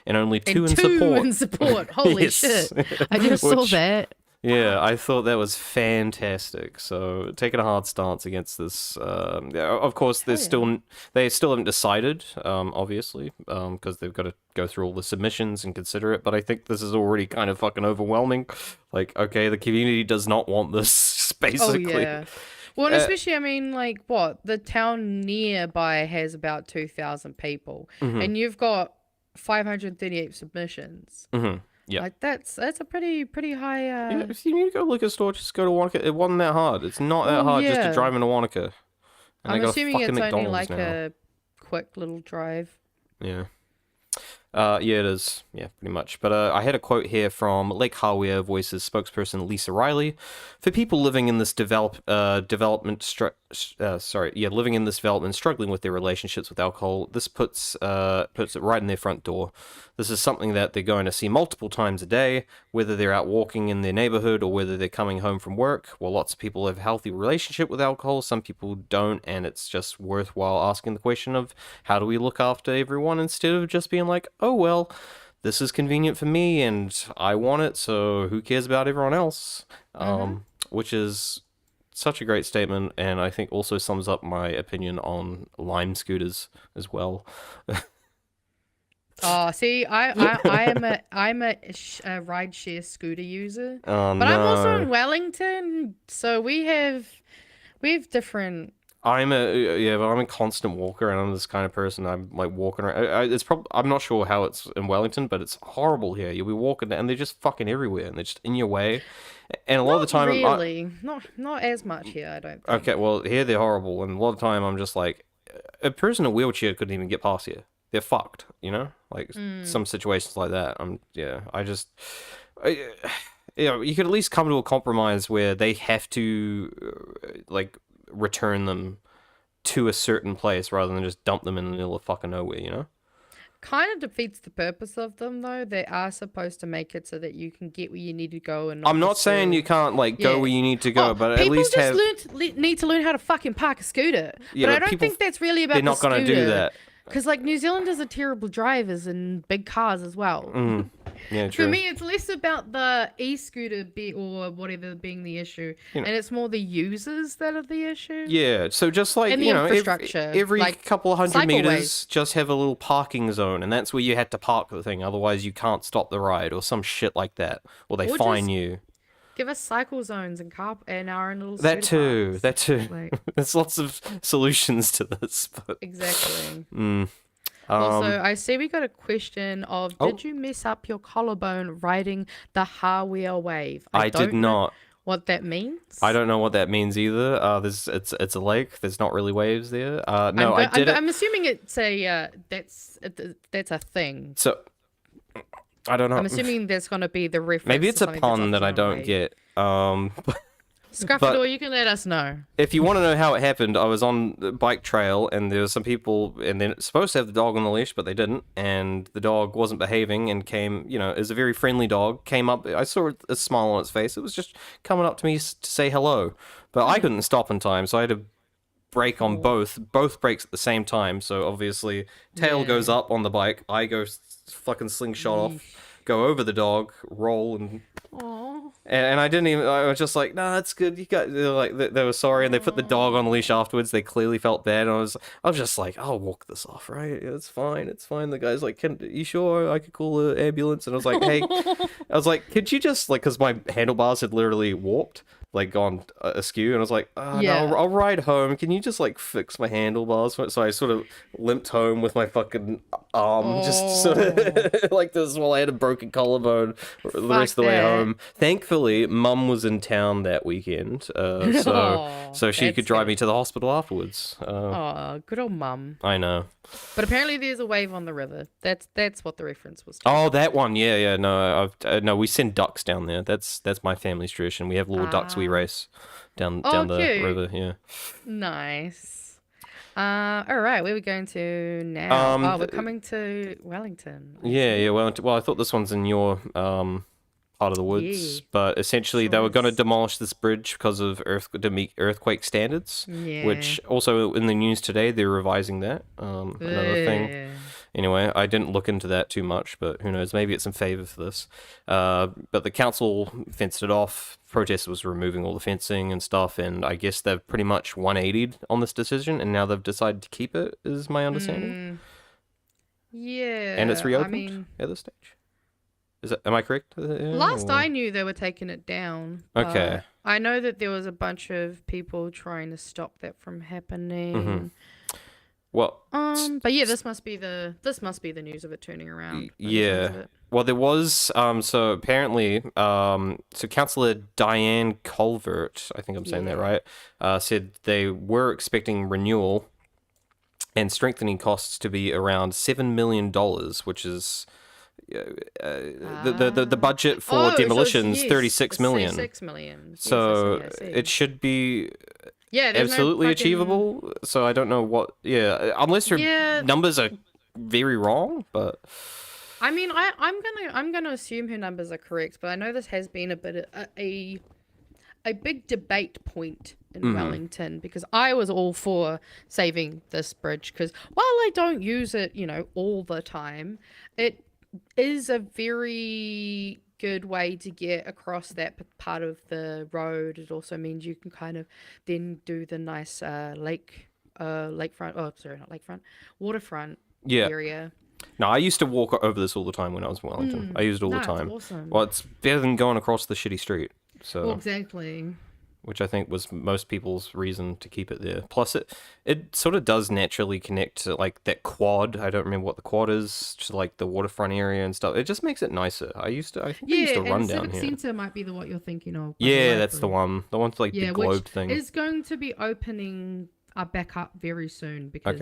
and only two in support. Holy shit! I just saw that. Yeah, I thought that was fantastic. So taking a hard stance against this. Of course, they still haven't decided, obviously, because they've got to go through all the submissions and consider it. But I think this is already kind of fucking overwhelming. Like, okay, the community does not want this, basically. Oh, yeah. Well, and especially, I mean, like, the town nearby has about 2,000 people, and you've got 538 submissions. Yeah. Like, that's a pretty high... Yeah, if you need to go to a liquor store, just go to Wanaka. It wasn't that hard. It's not that hard just to drive into Wanaka. And I'm they got assuming a fucking it's only McDonald's like now. a quick little drive. Yeah. Yeah, it is. Yeah, pretty much. But I had a quote here from Lake Hawea Voices spokesperson Lisa Riley. For people living in this development, struggling with their relationships with alcohol, this puts it right in their front door. This is something that they're going to see multiple times a day, whether they're out walking in their neighborhood or whether they're coming home from work. While lots of people have a healthy relationship with alcohol, some people don't, and it's just worthwhile asking the question of how do we look after everyone instead of just being like, oh, well, this is convenient for me and I want it, so who cares about everyone else? Which is such a great statement, and I think also sums up my opinion on Lime scooters as well. Oh, see, I'm a rideshare scooter user, Oh, but I'm also no. in Wellington, so we have different. I'm a constant walker, and I'm this kind of person. I'm like walking around. I'm not sure how it's in Wellington, but it's horrible here. You'll be walking, and they're just fucking everywhere, and they're just in your way. And a lot of the time, not as much here. I don't think. Okay, well here they're horrible, and a lot of the time I'm just like, a person in a wheelchair couldn't even get past here. They're fucked, you know, like some situations like that. You could at least come to a compromise where they have to like return them to a certain place rather than just dump them in the middle of fucking nowhere, you know? Kind of defeats the purpose of them, though. They are supposed to make it so that you can get where you need to go. And I'm not saying you can't like go where you need to go, but at least need to learn how to fucking park a scooter. Yeah, but I don't think that's really about. They're not going to do that. Because like New Zealanders are terrible drivers in big cars as well. Yeah, true. For me, it's less about the e-scooter or whatever being the issue, and it's more the users that are the issue. Yeah, so just like, And the infrastructure, every like couple of hundred meters, cycleways. just have a little parking zone, and that's where you had to park the thing. Otherwise, you can't stop the ride or some shit like that, or they Or fine just you. Give us cycle zones and our own little. That scooter too. parks. That too. Like- There's lots of solutions to this, but Exactly. Also, I see we got a question of, did you mess up your collarbone riding the Hawea wave? I did don't know not. what that means. I don't know what that means either. It's a lake. There's not really waves there. No, I did it. I'm assuming it's that's a thing. So I don't know. I'm assuming there's going to be the reference. Maybe it's to a something pun that I that's optional, don't right? get. Scruffador, you can let us know. If you want to know how it happened, I was on the bike trail and there were some people, and they're supposed to have the dog on the leash, but they didn't, and the dog wasn't behaving and came, it was a very friendly dog, came up, I saw a smile on its face, it was just coming up to me to say hello, but I couldn't stop in time, so I had to brake on both brakes at the same time, so obviously tail goes up on the bike, I go fucking slingshot off, go over the dog, roll, and I didn't even. I was just like, "Nah, that's good." They were sorry, and they put the dog on the leash afterwards. They clearly felt bad, and I was just like, "I'll walk this off, right? It's fine, it's fine." The guy's like, you sure I could call the ambulance?" And I was like, "Hey," I was like, "Could you just because my handlebars had literally warped, like gone askew," and I was like, "No, I'll ride home. Can you just fix my handlebars?" So I sort of limped home with my fucking arm, just sort of like this, while I had a broken collarbone the rest of the way home. Thankfully, Mum was in town that weekend, so she could drive me to the hospital afterwards. Good old Mum. I know. But apparently, there's a wave on the river. That's what the reference was. Oh, that one, yeah. No, no, we send ducks down there. That's my family's tradition. We have little ducks we race down the river. Yeah. Nice. All right, where are we going to now? We're coming to Wellington. Yeah. Well, I thought this one's in your part part of the woods. Yeah. But essentially, they were going to demolish this bridge because of earthquake standards. Yeah. Which also in the news today, they're revising that. Another thing. Anyway, I didn't look into that too much, but who knows? Maybe it's in favour for this. But the council fenced it off. Protesters was removing all the fencing and stuff, and I guess they've pretty much 180'd on this decision, and now they've decided to keep it, is my understanding. Yeah. And it's reopened I mean, at this stage. Am I correct? last I knew, they were taking it down. Okay. I know that there was a bunch of people trying to stop that from happening. Well, but yeah, this must be the news of it turning around. yeah. Well, there was so apparently so Councillor Diane Colvert, I think I'm saying that right, said they were expecting renewal and strengthening costs to be around $7 million, which is the budget for demolitions, so 36 million. 36 million. So yes, I see. it should be there's absolutely no fucking... achievable. So I don't know what. Yeah, unless your numbers are very wrong, but. I mean, I'm gonna assume her numbers are correct, but I know this has been a bit a big debate point in Wellington, because I was all for saving this bridge, because while I don't use it, all the time, it is a very good way to get across that part of the road. It also means you can kind of then do the nice waterfront area. No, I used to walk over this all the time when I was in Wellington. I used it all the time. It's awesome. Well, it's better than going across the shitty street. So, well, exactly. Which I think was most people's reason to keep it there. Plus, it sort of does naturally connect to like that quad. I don't remember what the quad is, to like the waterfront area and stuff. It just makes it nicer. I think I used to run down Civic here. Centre might be what you're thinking of. Yeah, that's the one. The one's like the globe thing. Is going to be opening back up very soon, because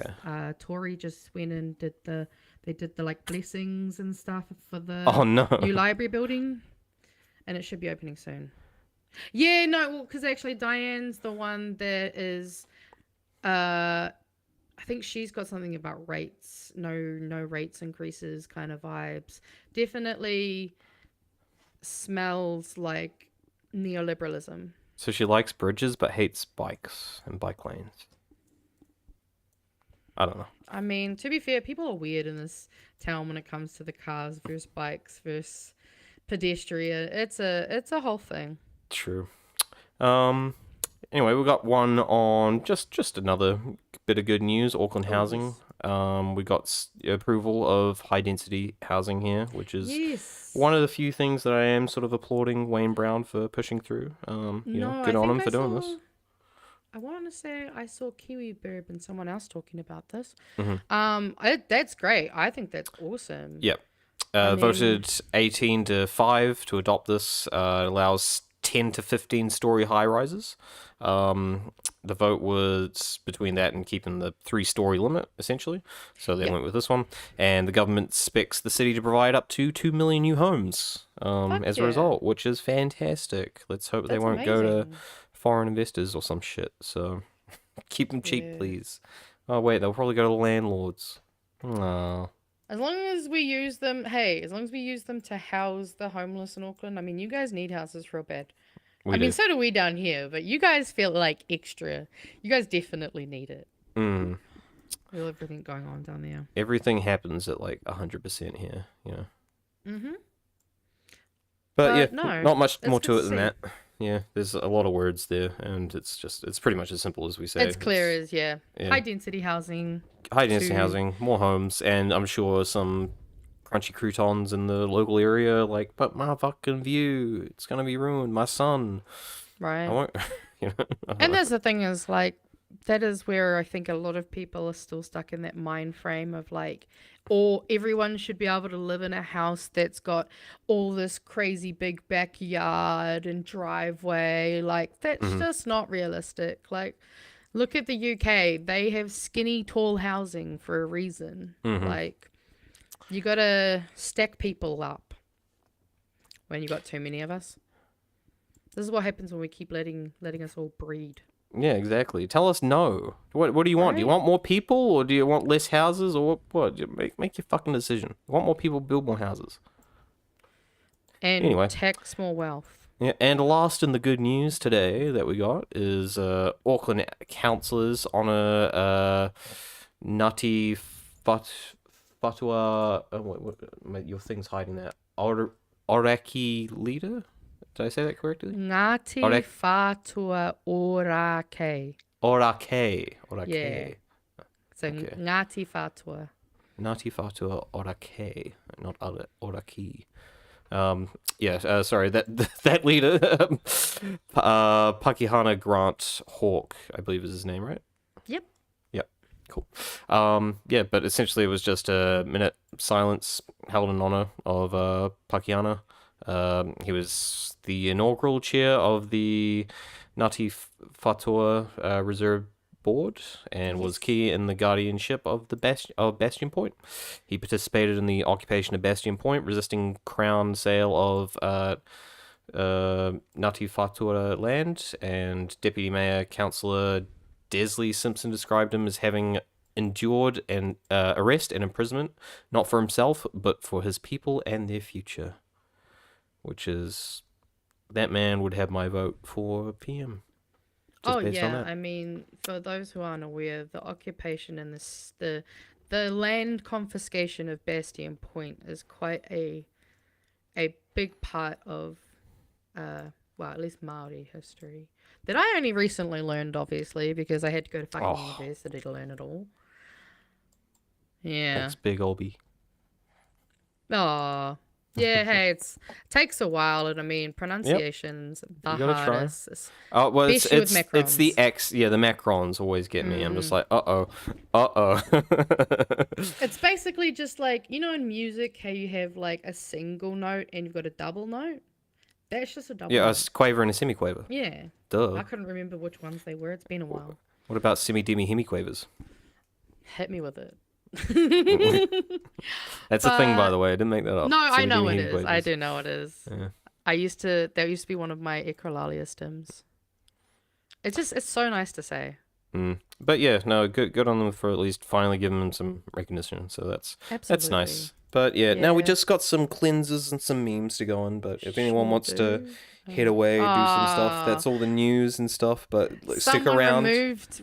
Tory just went and did the like blessings and stuff for the new library building, and it should be opening soon. Yeah, no, well, because actually Diane's the one that is, I think she's got something about rates, no rates increases kind of vibes. Definitely smells like neoliberalism. So she likes bridges but hates bikes and bike lanes. I don't know. I mean, to be fair, people are weird in this town when it comes to the cars versus bikes versus pedestrian. It's a whole thing. True. Anyway, we got one on just another bit of good news. Auckland housing. We got approval of high density housing here, which is one of the few things that I am sort of applauding Wayne Brown for pushing through. Good on him for doing this. I want to say I saw Kiwi Burb and someone else talking about this. That's great. I think that's awesome. Yep. Voted 18-5 to adopt this. It allows 10 to 15 story high rises. The vote was between that and keeping the 3-story limit, essentially. So they went with this one. And the government expects the city to provide up to 2 million new homes as a result, which is fantastic. Let's hope they won't go to foreign investors or some shit. So keep them cheap, please. Oh, wait, they'll probably go to landlords. Oh. As long as we use them, to house the homeless in Auckland. I mean, you guys need houses real bad. I mean, so do we down here, but you guys feel like extra. You guys definitely need it. With everything going on down there. Everything happens at like 100% here, But not much more to it than that. Yeah, there's a lot of words there, and it's pretty much as simple as we say. It's clear as high density housing. High density housing, more homes, and I'm sure some crunchy croutons in the local area, like, but my fucking view, it's gonna be ruined. My son, right? I won't, And that's the thing is, like, that is where I think a lot of people are still stuck in that mind frame of like, or everyone should be able to live in a house that's got all this crazy big backyard and driveway. Like, that's just not realistic. Like, look at the UK. They have skinny, tall housing for a reason. Like, you gotta stack people up when you got too many of us. This is what happens when we keep letting us all breed. Yeah, exactly. Tell us no. What do you want? Right. Do you want more people, or do you want less houses, or what? Make your fucking decision. You want more people, build more houses. And Anyway. tax more wealth. Yeah, and last in the good news today that we got is Auckland councillors honour Ngāti Whatua. Wait, your thing's hiding that. Oraki leader? Did I say that correctly? Ngāti Whatua Orake. Orake. Yeah. So Okay. Ngāti Whatua. Ngāti Whatua Orake, not Oraki. Sorry, that leader, Pakihana Grant Hawke, I believe is his name, right? Yep. Yep, cool. But essentially it was just a minute silence held in honor of Pakihana. He was the inaugural chair of the Ngāti Whatua Reserve Board and was key in the guardianship of the Bastion Point. He participated in the occupation of Bastion Point, resisting Crown sale of Ngāti Whatua land, and Deputy Mayor Councillor Desley Simpson described him as having endured an arrest and imprisonment, not for himself, but for his people and their future. Which is, that man would have my vote for PM. I mean, for those who aren't aware, the occupation and the land confiscation of Bastion Point is quite a big part of, at least Māori history that I only recently learned, obviously, because I had to go to fucking university to learn it all. Yeah. Thanks, big Olby. Oh. Yeah, hey, it takes a while, and I mean, pronunciation's the hardest. It's the X, the macrons always get me. I'm just like, uh-oh. It's basically just like, in music, how you have like a single note and you've got a double note? That's just a double note. A quaver and a semiquaver. Yeah. Duh. I couldn't remember which ones they were. It's been a while. What about semi-demi hemiquavers? Hit me with it. That's a thing, by the way. I didn't make that up. No, I know it is. I do know it is. Yeah. That used to be one of my ecolalia stems. It's so nice to say. But yeah, no, good on them for at least finally giving them some recognition. So that's nice. But yeah, now we just got some cleansers and some memes to go on. But if anyone wants to head away, do some stuff, that's all the news and stuff. But stick around.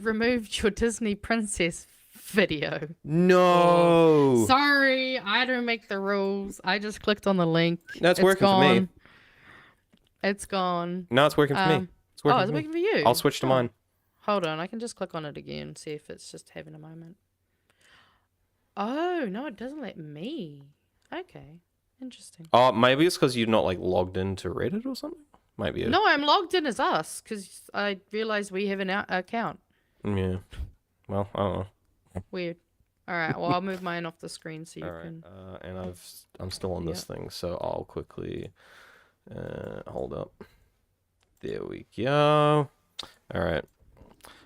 Removed your Disney princess video. No. Sorry, I don't make the rules. I just clicked on the link. No, it's working for me. It's gone. No, it's working for me. It's working it's working for you? I'll switch to mine. Hold on, I can just click on it again, see if it's just having a moment. Oh, no, it doesn't let me. Okay, interesting. Oh, maybe it's because you're not like logged into Reddit or something? Might be. No, I'm logged in as us because I realized we have an account. Yeah. Well, I don't know. Weird. All right. Well, I'll move mine off the screen so you can. And I'm still on this thing, so I'll quickly hold up. There we go. All right.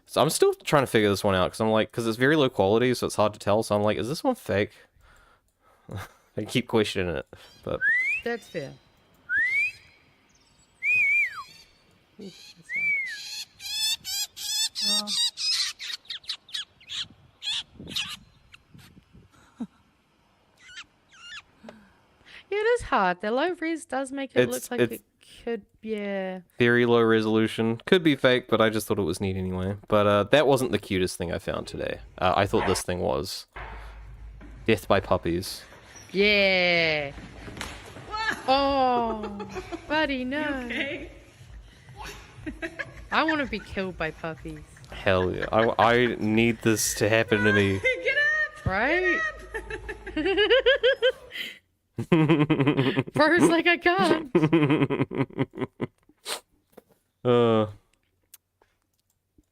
So I'm still trying to figure this one out because it's very low quality, so it's hard to tell. So I'm like, is this one fake? I keep questioning it, but that's fair. Ooh, that's Yeah, it is hard. The low res does make it look like it could, very low resolution. Could be fake, but I just thought it was neat anyway. But that wasn't the cutest thing I found today. I thought this thing was. Death by puppies. Yeah. Oh, buddy, no. Okay? I want to be killed by puppies. Hell yeah. I need this to happen to me. Get up! Right? First, like I can't.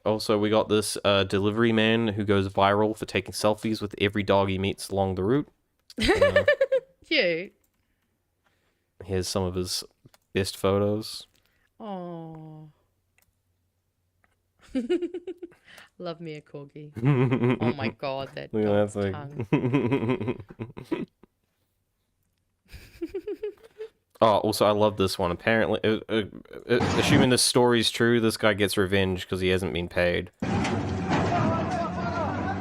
Also, we got this delivery man who goes viral for taking selfies with every dog he meets along the route. Cute. Here's some of his best photos. Oh. Love me a corgi. Oh my god, that dog's tongue. Oh, also, I love this one. Apparently, assuming this story's true, this guy gets revenge because he hasn't been paid.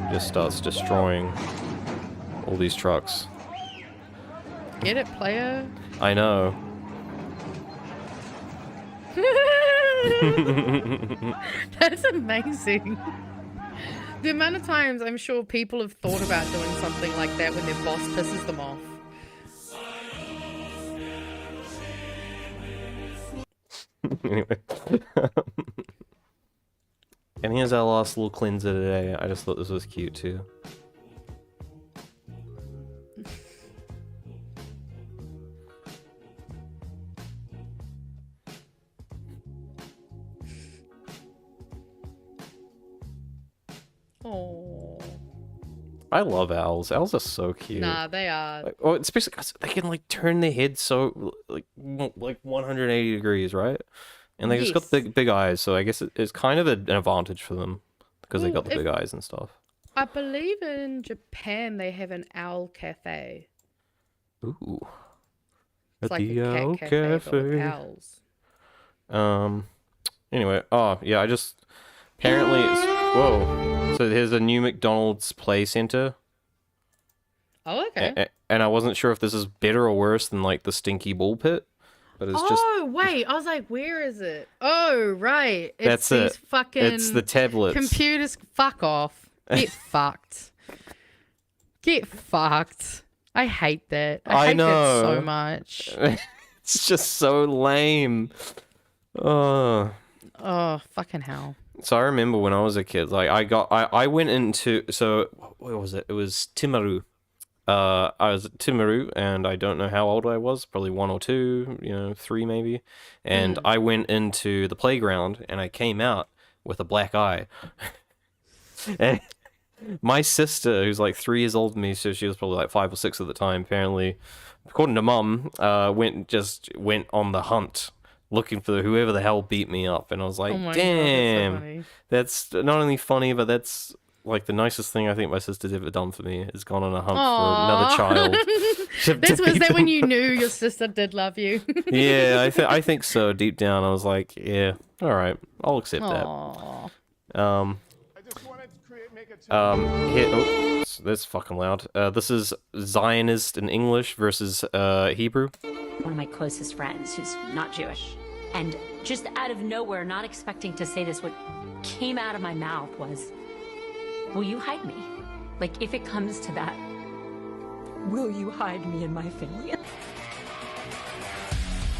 Just starts destroying all these trucks. Get it, player? I know. That's amazing. The amount of times I'm sure people have thought about doing something like that when their boss pisses them off. Anyway. And here's our last little cleanser today. I just thought this was cute too. Oh. I love owls. Owls are so cute. Nah, they are. Like, oh, especially 'cause they can like turn their head so like 180 degrees, right? And they just got big eyes, so I guess it's kind of an advantage for them because they got the big eyes and stuff. I believe in Japan they have an owl cafe. Ooh. It's At like the a Owl cat cafe, but with Cafe. owls. Anyway, oh yeah, I just apparently it's whoa. So there's a new McDonald's Play Center. Oh, okay. And I wasn't sure if this is better or worse than like the Stinky Bull Pit, but it's just. Oh wait, I was like, where is it? Oh right, That's these it. Fucking It's the tablets. Computers, fuck off. Get fucked. Get fucked. I hate that. I hate that so much. It's just so lame. Oh, fucking hell. So I remember when I was a kid, like I went into, so what was it? It was Timaru. I was at Timaru, and I don't know how old I was, probably 1 or 2, 3 maybe. And I went into the playground, and I came out with a black eye. And my sister, who's like 3 years older than me, so she was probably like 5 or 6 at the time, apparently, according to Mum, went on the hunt looking for whoever the hell beat me up. And I was like, damn, that's not only funny, but that's like the nicest thing I think my sister's ever done for me, is gone on a hunt for another child. Was that when you knew your sister did love you? Yeah, I think so. Deep down, I was like, yeah, all right, I'll accept that. Here, that's fucking loud. This is Zionist in English versus Hebrew. One of my closest friends who's not Jewish. And just out of nowhere, not expecting to say this, what came out of my mouth was, will you hide me? Like, if it comes to that, will you hide me and my family?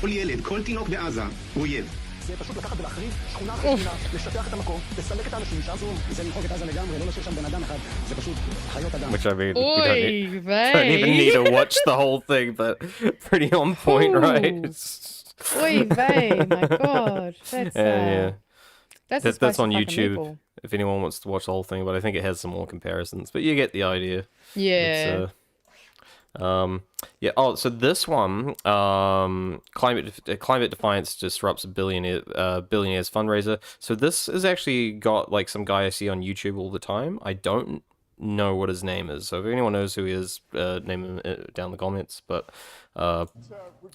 כל ילד, כל תינוק בעזה, הוא אויב. זה פשוט לקחת ולהחריב שכונה ושכונה, לשטח את המקום, לסלק את האנשים שעשו, זה למחוק את עזה לגמרי, לא להשאיר שם בן אדם אחד, זה פשוט חיות אדם. Which I mean, we don't even need to watch the whole thing, but pretty on point, right? Oy vey, my god. That's on YouTube if anyone wants to watch the whole thing, but I think it has some more comparisons, but you get the idea. Yeah. So this one, climate defiance disrupts billionaires fundraiser. So this has actually got like some guy I see on YouTube all the time. I don't know what his name is, so if anyone knows who he is, name him down in the comments. But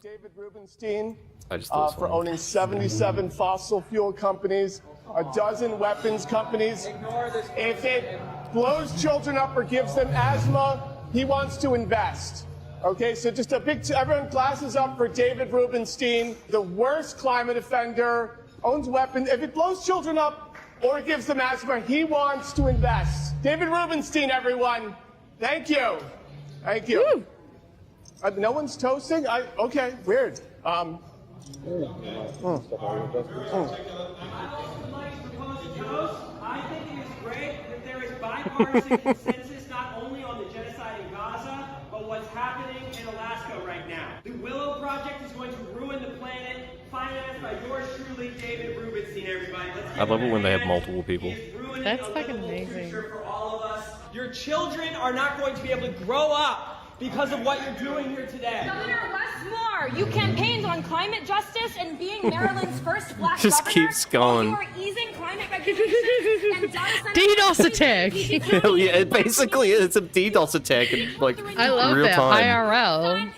David Rubenstein, I just thought for owning 77 fossil fuel companies, a dozen weapons companies. If it blows children up or gives them asthma, he wants to invest. Okay, so just a big, everyone glasses up for David Rubenstein, the worst climate offender, owns weapons. If it blows children up or gives them asthma, he wants to invest. David Rubenstein, everyone. Thank you. Thank you. No one's toasting? Okay, weird. I think it is great that there is bipartisan consensus not only on the genocide in Gaza, but what's happening in Alaska right now. The Willow Project is going to ruin the planet, financed by yours truly, David Rubenstein, everybody. I love it when they have multiple people. That's fucking amazing. For all of us. Your children are not going to be able to grow up because of what you're doing here today. Governor Westmore, you campaigned on climate justice and being Maryland's first black Just governor. keeps going. You are easing climate regulations and DDoS attack. Yeah, basically it's a DDoS attack in like I love real that time. IRL.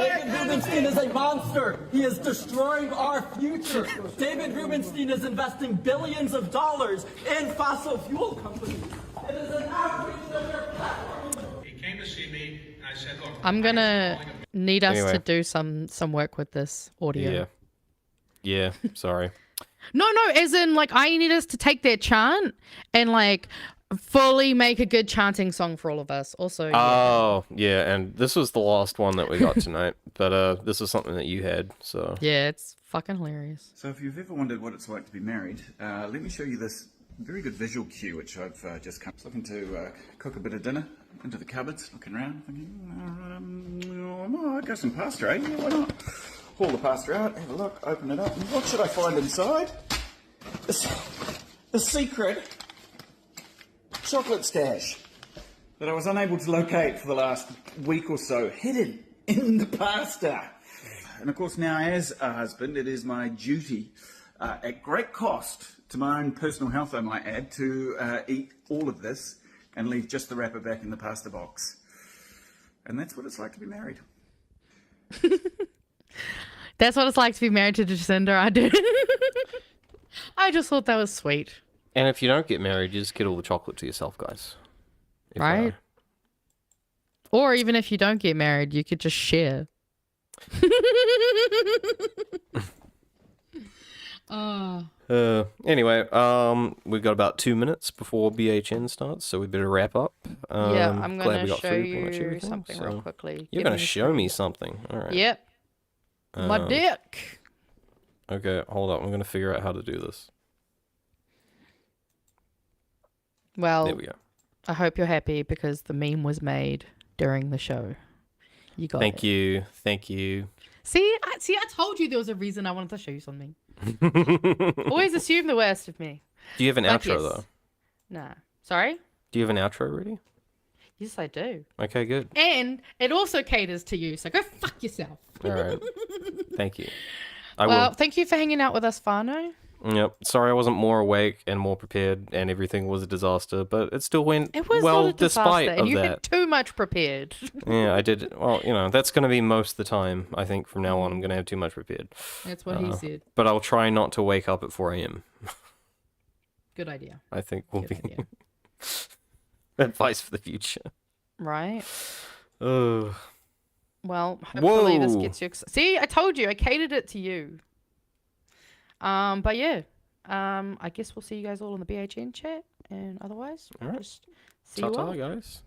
David Rubenstein is a monster. He is destroying our future. David Rubenstein is investing billions of dollars in fossil fuel companies. It is an outrage that their platform. He came to see me, and I said, look. I'm gonna need us to do some work with this audio. Yeah, sorry. No, as in, like, I need us to take their chant and, like, fully make a good chanting song for all of us. Also, Oh, yeah, and this was the last one that we got tonight, but this is something that you had, so. Yeah, it's fucking hilarious. So if you've ever wondered what it's like to be married, let me show you this very good visual cue, which I've just come. Looking to cook a bit of dinner, into the cupboards, looking around, thinking, I'll go some pasta, eh? Yeah, why not? Pull the pasta out, have a look, open it up, and what should I find inside? The secret chocolate stash that I was unable to locate for the last week or so, hidden in the pasta. And of course now, as a husband, it is my duty, at great cost to my own personal health, I might add, to eat all of this and leave just the wrapper back in the pasta box. And that's what it's like to be married. That's what it's like to be married to Jacinda. I do. I just thought that was sweet. And if you don't get married, you just get all the chocolate to yourself, guys. Right? Or even if you don't get married, you could just share. Anyway, we've got about 2 minutes before BHN starts, so we better wrap up. Yeah, I'm glad we going to got show through pretty much you everything, something so- real quickly. You're going to show me something. All right. Yep. My dick. Okay, hold up. I'm going to figure out how to do this. Well, There we go. I hope you're happy because the meme was made during the show. You got Thank it. you. Thank you. See, I told you there was a reason I wanted to show you something. Always assume the worst of me. Do you have an Like, outro, yes. though? Nah. Sorry? Do you have an outro ready? Yes, I do. Okay, good. And it also caters to you, so go fuck yourself. All right. Thank you. I Well, will. thank you for hanging out with us, Fano. Yep. Sorry I wasn't more awake and more prepared and everything was a disaster, but it still went It was well not a disaster, despite and of you that. had too much prepared. Yeah, I did. Well, you know, that's going to be most of the time. I think from now on, I'm going to have too much prepared. That's what he said. But I'll try not to wake up at 4 a.m. Good idea. I think will Good be idea. advice for the future. Right? Oh. Well, hopefully this Whoa. gets you excited. See, I told you. I catered it to you. But yeah. I guess we'll see you guys all in the BHN chat. And otherwise, All right. just see you Ta-ta, all. guys.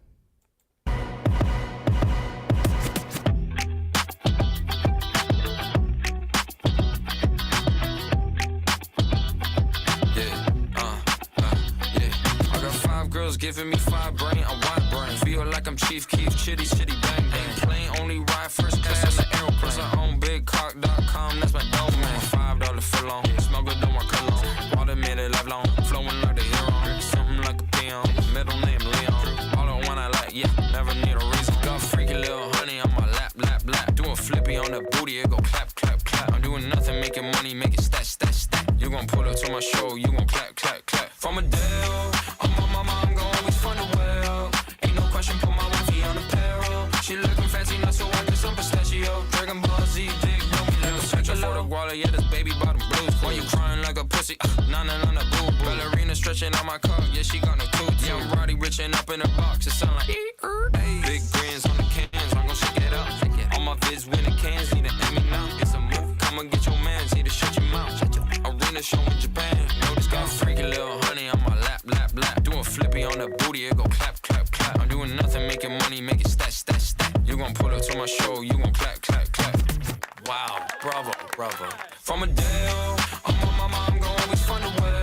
I got 5 girls giving me 5 brain, I'm wide brain. Feel like I'm Chief Keef, chitty, bang, bang. Plane only ride first class on the aeroplane. Plus I own bigcock.com, that's my domain. $5 for long, smoke it, don't want cologne. Water made it lifelong, flowing like the hero. Something like a peon, middle name Leon. All the one I like, yeah, never need a reason. Got freaky little honey on my lap, doing flippy on the booty, it go clap, clap, clap. I'm doing nothing, making money, make it stat, stat, stat. You gon' pull up to my show, you gon' clap, clap, clap. From a Dale, I'm on my mom, gon' always find a well. Ain't no question, put my wifey on apparel. She looking fancy, not so white, some pistachio. Dragon Ball Z, big, don't be little special. For the Guala, yeah, this baby bottom blues. Why you crying like a pussy? Nah, boo, boo. Ballerina stretching on my cock, yeah, she got no tooth. Yeah, I'm Roddy richin' up in a box, it sound like big grins on the cans, I'm gon' shake it up. All my vids winning cans, need an Emmy now. It's a move, come and get your mans, need to shut your mouth. Arena show in Japan, notice got freaky little honey on my lap, doing flippy on the booty, it go clap, clap, clap. I'm doing nothing, making money, make it stat, stat, stat. You gon' pull up to my show, you gon' clap, clap, clap. Wow, bravo, bravo. From a Dale, I'm on my mom, gon' always find a way.